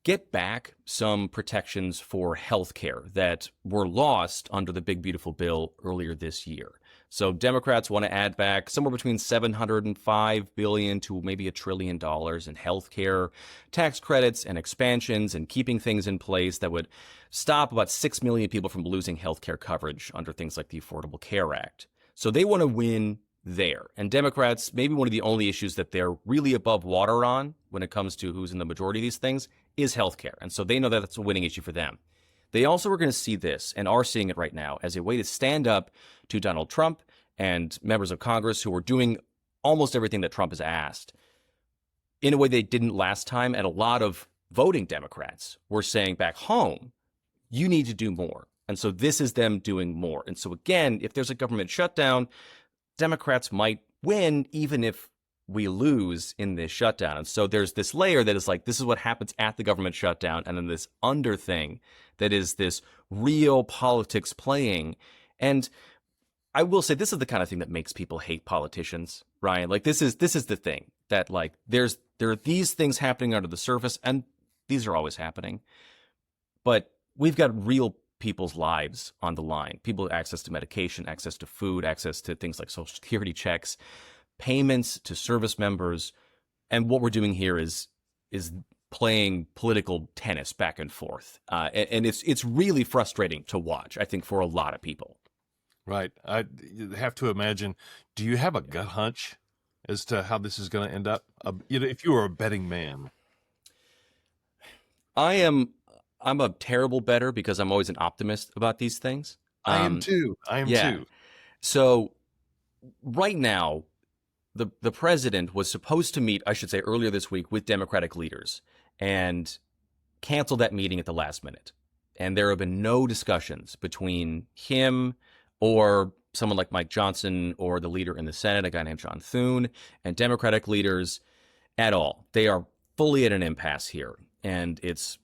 get back some protections for health care that were lost under the Big Beautiful Bill earlier this year. So Democrats want to add back somewhere between $705 billion to maybe $1 trillion in health care, tax credits and expansions, and keeping things in place that would stop about 6 million people from losing health care coverage under things like the Affordable Care Act. So they want to win there. And Democrats, maybe one of the only issues that they're really above water on when it comes to who's in the majority of these things is healthcare. And so they know that that's a winning issue for them. They also are going to see this, and are seeing it right now, as a way to stand up to Donald Trump and members of Congress who are doing almost everything that Trump has asked in a way they didn't last time. And a lot of voting Democrats were saying back home, you need to do more. And so this is them doing more. And so again, if there's a government shutdown, Democrats might win even if we lose in this shutdown. And so there's this layer that is like, this is what happens at the government shutdown. And then this under thing that is this real politics playing. And I will say, this is the kind of thing that makes people hate politicians, Ryan. Like, this is the thing that, like, there are these things happening under the surface, and these are always happening. But we've got real people's lives on the line. People with access to medication, access to food, access to things like Social Security checks, payments to service members. And what we're doing here is playing political tennis back and forth. And it's really frustrating to watch, I think, for a lot of people. Right. I have to imagine, do you have a gut hunch as to how this is going to end up? If you were a betting man. I'm a terrible bettor because I'm always an optimist about these things. I am too. Too. So right now, the president was supposed to meet, I should say, earlier this week with Democratic leaders and canceled that meeting at the last minute. And there have been no discussions between him or someone like Mike Johnson or the leader in the Senate, a guy named John Thune, and Democratic leaders at all. They are fully at an impasse here. And it's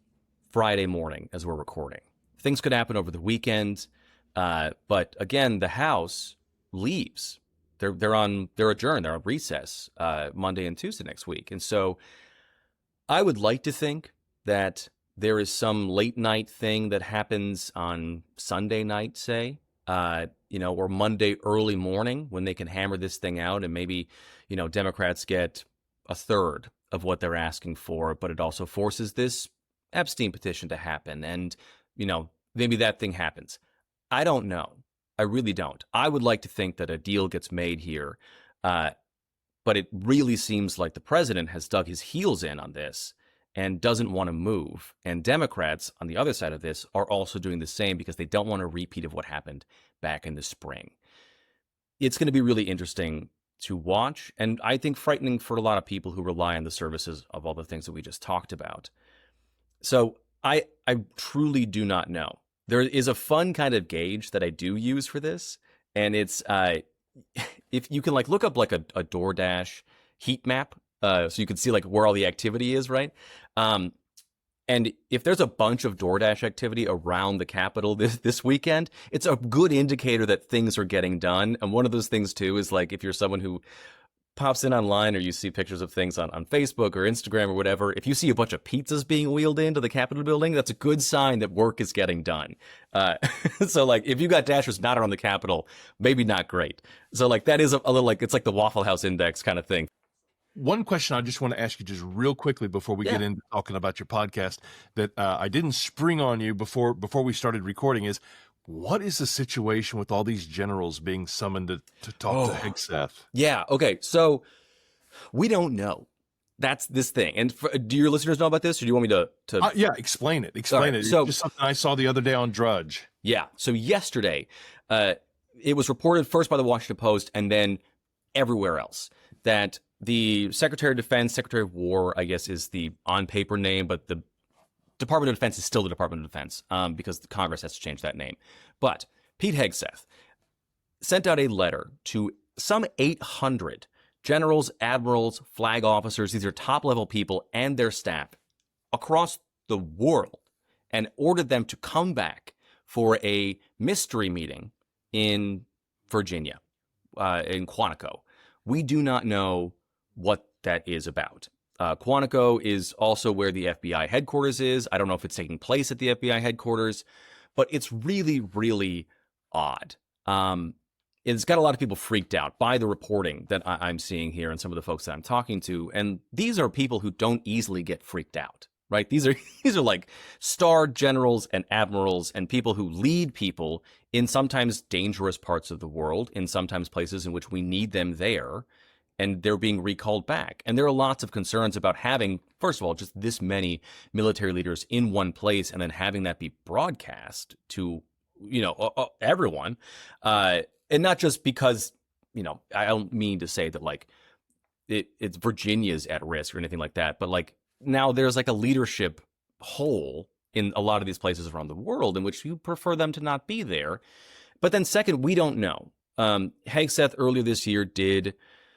Friday morning as we're recording. Things could happen over the weekend. But again, the House leaves. They're adjourned. They're on recess Monday and Tuesday next week. And so I would like to think that there is some late night thing that happens on Sunday night, say, or Monday early morning when they can hammer this thing out, and maybe, Democrats get a third of what they're asking for, but it also forces this Epstein petition to happen. And, maybe that thing happens. I don't know. I really don't. I would like to think that a deal gets made here. But it really seems like the president has dug his heels in on this and doesn't want to move. And Democrats on the other side of this are also doing the same because they don't want a repeat of what happened back in the spring. It's going to be really interesting to watch, and I think frightening for a lot of people who rely on the services of all the things that we just talked about. So I truly do not know. There is a fun kind of gauge that I do use for this, and it's if you can look up a DoorDash heat map, so you can see where all the activity is, right? And if there's a bunch of DoorDash activity around the Capitol this weekend, it's a good indicator that things are getting done. And one of those things too is if you're someone who pops in online or you see pictures of things on Facebook or Instagram or whatever, if you see a bunch of pizzas being wheeled into the Capitol building, that's a good sign that work is getting done. So if you got Dashers not around the Capitol, maybe not great. So that is a little it's like the Waffle House Index kind of thing. One question I just want to ask you just real quickly before we get into talking about your podcast that I didn't spring on you before we started recording is, what is the situation with all these generals being summoned to talk to Hegseth? Yeah. Okay. So we don't know. That's this thing. And do your listeners know about this, or do you want me to? Yeah, explain it. Explain it. So, just something I saw the other day on Drudge. Yeah. So yesterday, it was reported first by the Washington Post and then everywhere else that the Secretary of Defense, Secretary of War, I guess is the on paper name, but the Department of Defense is still the Department of Defense because the Congress has to change that name. But Pete Hegseth sent out a letter to some 800 generals, admirals, flag officers. These are top-level people and their staff across the world, and ordered them to come back for a mystery meeting in Virginia, in Quantico. We do not know what that is about. Quantico is also where the FBI headquarters is. I don't know if it's taking place at the FBI headquarters, but it's really, really odd. It's got a lot of people freaked out by the reporting that I'm seeing here and some of the folks that I'm talking to. And these are people who don't easily get freaked out, right? These are like star generals and admirals and people who lead people in sometimes dangerous parts of the world, in sometimes places in which we need them there, and they're being recalled back. And there are lots of concerns about having, first of all, just this many military leaders in one place and then having that be broadcast to, everyone. And not just because, I don't mean to say that like it's Virginia's at risk or anything like that, but like now there's like a leadership hole in a lot of these places around the world in which you prefer them to not be there. But then second, we don't know. Hegseth earlier this year did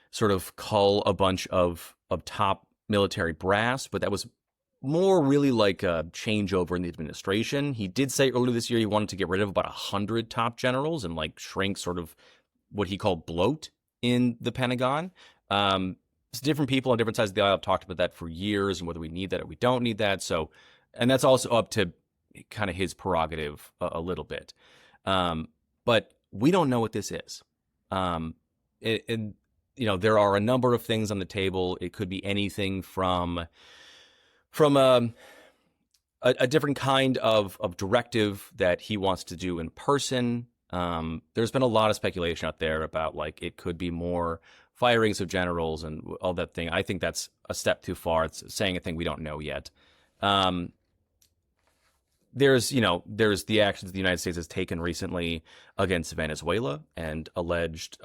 sort of cull a bunch of top military brass, but that was more really like a changeover in the administration. He did say earlier this year he wanted to get rid of about 100 top generals and like shrink sort of what he called bloat in the Pentagon. It's different people on different sides of the aisle have talked about that for years and whether we need that or we don't need that. So, and that's also up to kind of his prerogative a little bit. But we don't know what this is. There are a number of things on the table. It could be anything from a different kind of directive that he wants to do in person. There's been a lot of speculation out there about like it could be more firings of generals and all that thing. I think that's a step too far. It's saying a thing we don't know yet. There's the actions the United States has taken recently against Venezuela and alleged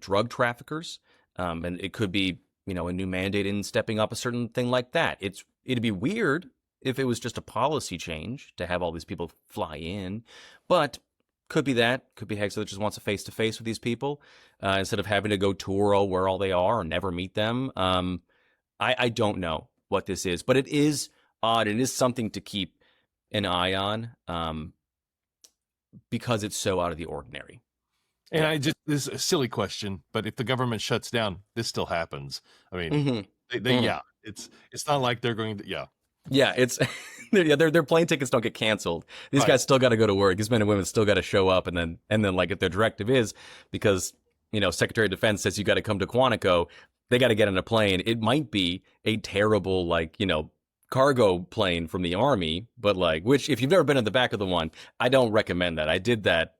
drug traffickers. And it could be, a new mandate in stepping up a certain thing like that. It'd be weird if it was just a policy change to have all these people fly in, but could be that. Could be Hegseth that just wants a face-to-face with these people instead of having to go tour where all they are or never meet them. I don't know what this is, but it is odd. It is something to keep an eye on because it's so out of the ordinary. And this is a silly question, but if the government shuts down, this still happens. I mean, it's not like they're going to, it's their plane tickets don't get canceled. These guys still got to go to work. These men and women still got to show up, and then like if their directive is because Secretary of Defense says you got to come to Quantico, they got to get on a plane. It might be a terrible cargo plane from the Army, but which if you've never been in the back of the one, I don't recommend that. I did that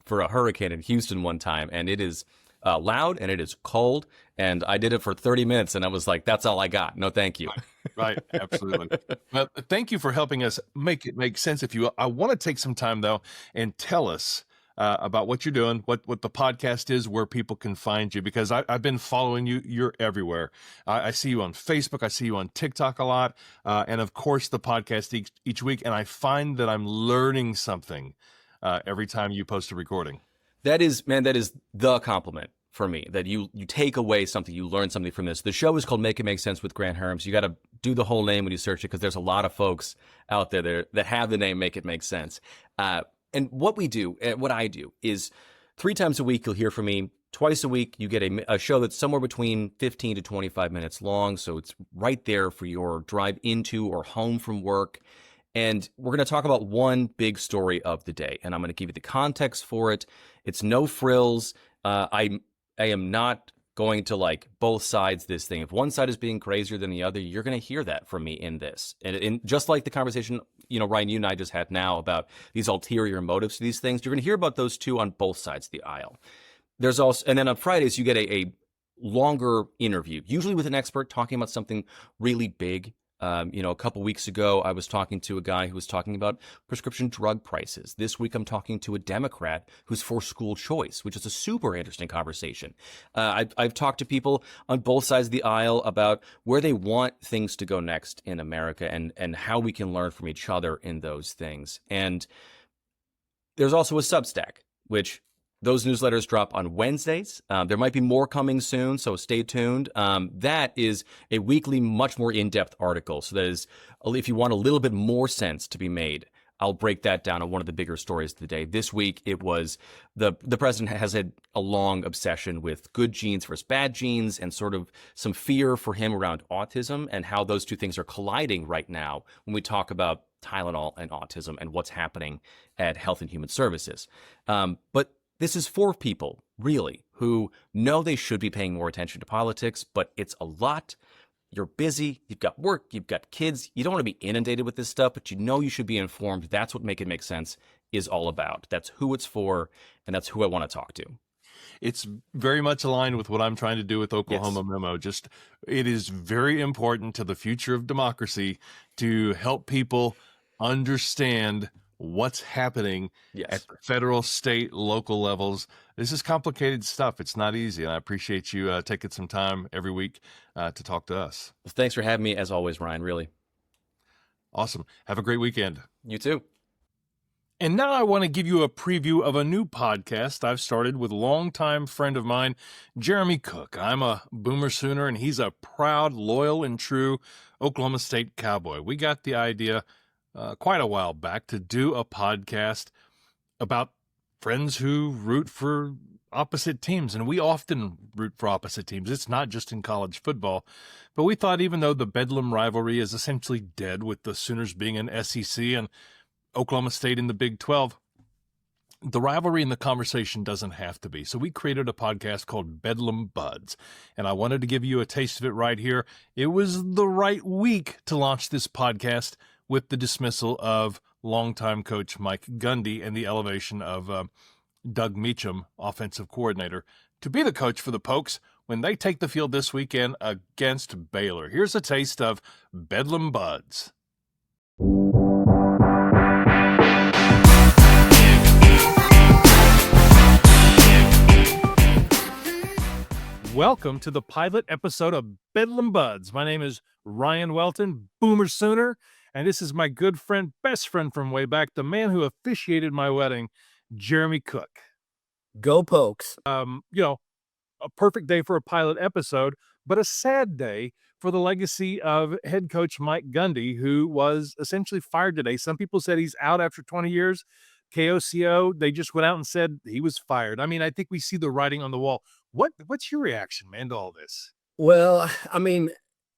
for a hurricane in Houston one time, and it is loud and it is cold, and I did it for 30 minutes, and I was like, that's all I got. No, thank you. Right. Absolutely. Well, thank you for helping us make it make sense. If you, I want to take some time though and tell us about what you're doing, what the podcast is, where people can find you, because I've been following you. You're everywhere. I see you on Facebook. I see you on TikTok a lot. And of course the podcast each week. And I find that I'm learning something every time you post a recording. That is the compliment for me, that you take away something, you learn something from this. The show is called Make It Make Sense with Grant Hermes. You got to do the whole name when you search it, because there's a lot of folks out there that have the name Make It Make Sense. And what we do, what I do, is 3 times a week you'll hear from me. Twice a week you get a show that's somewhere between 15 to 25 minutes long, so it's right there for your drive into or home from work. And we're going to talk about one big story of the day, and I'm going to give you the context for it. It's no frills. I am not going to both sides this thing. If one side is being crazier than the other, you're going to hear that from me in this. And just like the conversation, Ryan, you and I just had now about these ulterior motives to these things, you're going to hear about those too on both sides of the aisle. There's also, and then on Fridays, you get a longer interview, usually with an expert talking about something really big. A couple weeks ago, I was talking to a guy who was talking about prescription drug prices. This week, I'm talking to a Democrat who's for school choice, which is a super interesting conversation. I've talked to people on both sides of the aisle about where they want things to go next in America and how we can learn from each other in those things. And there's also a Substack, which those newsletters drop on Wednesdays. There might be more coming soon, so stay tuned. That is a weekly, much more in-depth article. So that is, if you want a little bit more sense to be made I'll break that down on one of the bigger stories of the day. This week, it was the president has had a long obsession with good genes versus bad genes and sort of some fear for him around autism and how those two things are colliding right now when we talk about Tylenol and autism and what's happening at Health and Human Services. But this is for people, really, who know they should be paying more attention to politics, but it's a lot. You're busy, you've got work, you've got kids. You don't want to be inundated with this stuff, but you know you should be informed. That's what Make It Make Sense is all about. That's who it's for, and that's who I want to talk to. It's very much aligned with what I'm trying to do with Oklahoma Memo. Just, it is very important to the future of democracy to help people understand what's happening at the federal, state, local levels. This is complicated stuff. It's not easy. And I appreciate you taking some time every week to talk to us. Well, thanks for having me, as always, Ryan, really. Awesome. Have a great weekend. You too. And now I want to give you a preview of a new podcast I've started with longtime friend of mine, Jeremy Cook. I'm a Boomer Sooner, and he's a proud, loyal, and true Oklahoma State Cowboy. We got the idea quite a while back to do a podcast about friends who root for opposite teams. And we often root for opposite teams. It's not just in college football. But we thought even though the Bedlam rivalry is essentially dead with the Sooners being an SEC and Oklahoma State in the Big 12, the rivalry and the conversation doesn't have to be. So we created a podcast called Bedlam Buds, and I wanted to give you a taste of it right here. It was the right week to launch this podcast with the dismissal of longtime coach Mike Gundy and the elevation of Doug Meacham, offensive coordinator, to be the coach for the Pokes when they take the field this weekend against Baylor. Here's a taste of Bedlam Buds. Welcome to the pilot episode of Bedlam Buds. My name is Ryan Welton, Boomer Sooner, and this is my good friend, best friend from way back, the man who officiated my wedding, Jeremy Cook. Go Pokes. A perfect day for a pilot episode, but a sad day for the legacy of head coach Mike Gundy, who was essentially fired today. Some people said he's out after 20 years. KOCO, they just went out and said he was fired. I mean, I think we see the writing on the wall. What's your reaction, man, to all this? Well, I mean,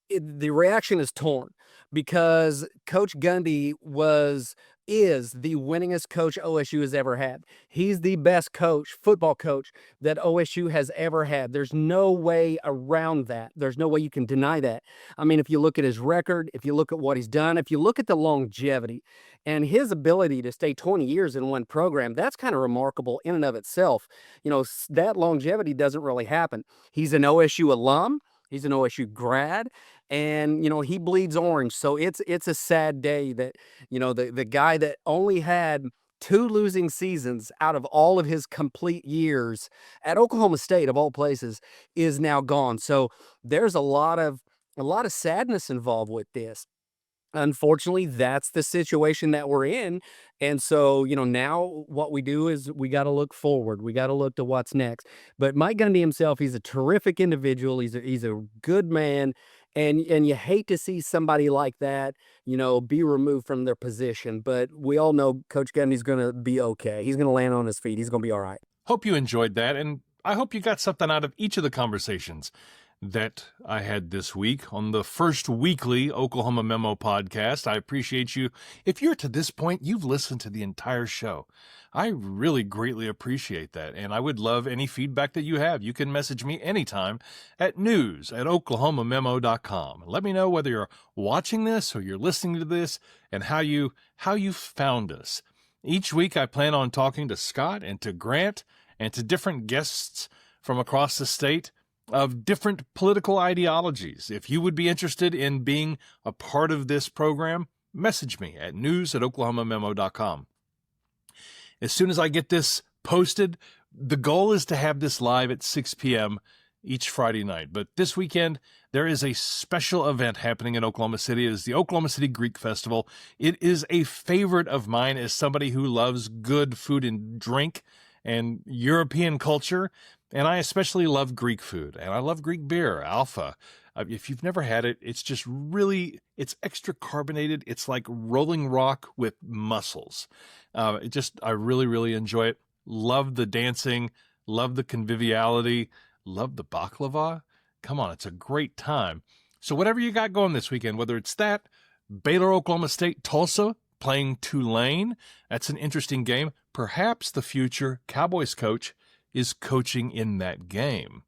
the reaction is torn because Coach Gundy is the winningest coach OSU has ever had. He's the best football coach that OSU has ever had. There's no way around that. There's no way you can deny that. I mean, if you look at his record, if you look at what he's done, if you look at the longevity and his ability to stay 20 years in one program, that's kind of remarkable in and of itself. You know, that longevity doesn't really happen. He's an OSU alum. He's an OSU grad, and, he bleeds orange. So it's a sad day that, the guy that only had 2 losing seasons out of all of his complete years at Oklahoma State, of all places, is now gone. So there's a lot of sadness involved with this. Unfortunately, that's the situation that we're in. And so, now what we do is we got to look forward. We got to look to what's next. But Mike Gundy himself, he's a terrific individual. He's a good man. And you hate to see somebody like that, be removed from their position. But we all know Coach Gundy's going to be okay. He's going to land on his feet. He's going to be all right. Hope you enjoyed that. And I hope you got something out of each of the conversations that I had this week on the first weekly Oklahoma Memo podcast. I appreciate you. If you're to this point, you've listened to the entire show. I really greatly appreciate that, and I would love any feedback that you have. You can message me anytime at news@oklahomamemo.com. Let me know whether you're watching this or you're listening to this and how you found us. Each week I plan on talking to Scott and to Grant and to different guests from across the state of different political ideologies. If you would be interested in being a part of this program, message me at news@oklahomamemo.com. As soon as I get this posted, the goal is to have this live at 6 p.m. each Friday night. But this weekend, there is a special event happening in Oklahoma City. It is the Oklahoma City Greek Festival. It is a favorite of mine as somebody who loves good food and drink and European culture. And I especially love Greek food, and I love Greek beer, Alpha. If you've never had it, it's just really, it's extra carbonated. It's like Rolling Rock with mussels. I really, really enjoy it. Love the dancing, love the conviviality, love the baklava. Come on, it's a great time. So whatever you got going this weekend, whether it's that, Baylor, Oklahoma State, Tulsa playing Tulane, that's an interesting game. Perhaps the future Cowboys coach is coaching in that game.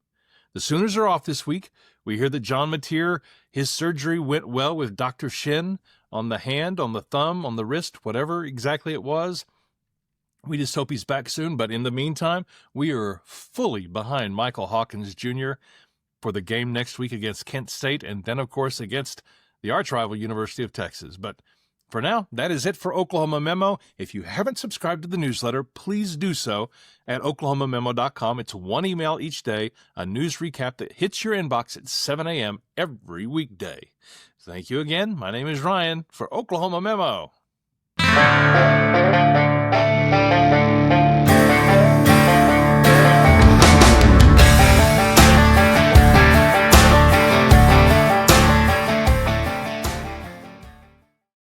The Sooners are off this week. We hear that John Mateer, his surgery went well with Dr. Shin on the hand, on the thumb, on the wrist, whatever exactly it was. We just hope he's back soon. But in the meantime, we are fully behind Michael Hawkins Jr. for the game next week against Kent State, and then, of course, against the arch-rival University of Texas. But for now, that is it for Oklahoma Memo. If you haven't subscribed to the newsletter, please do so at oklahomamemo.com. It's one email each day, a news recap that hits your inbox at 7 a.m. every weekday. Thank you again. My name is Ryan for Oklahoma Memo.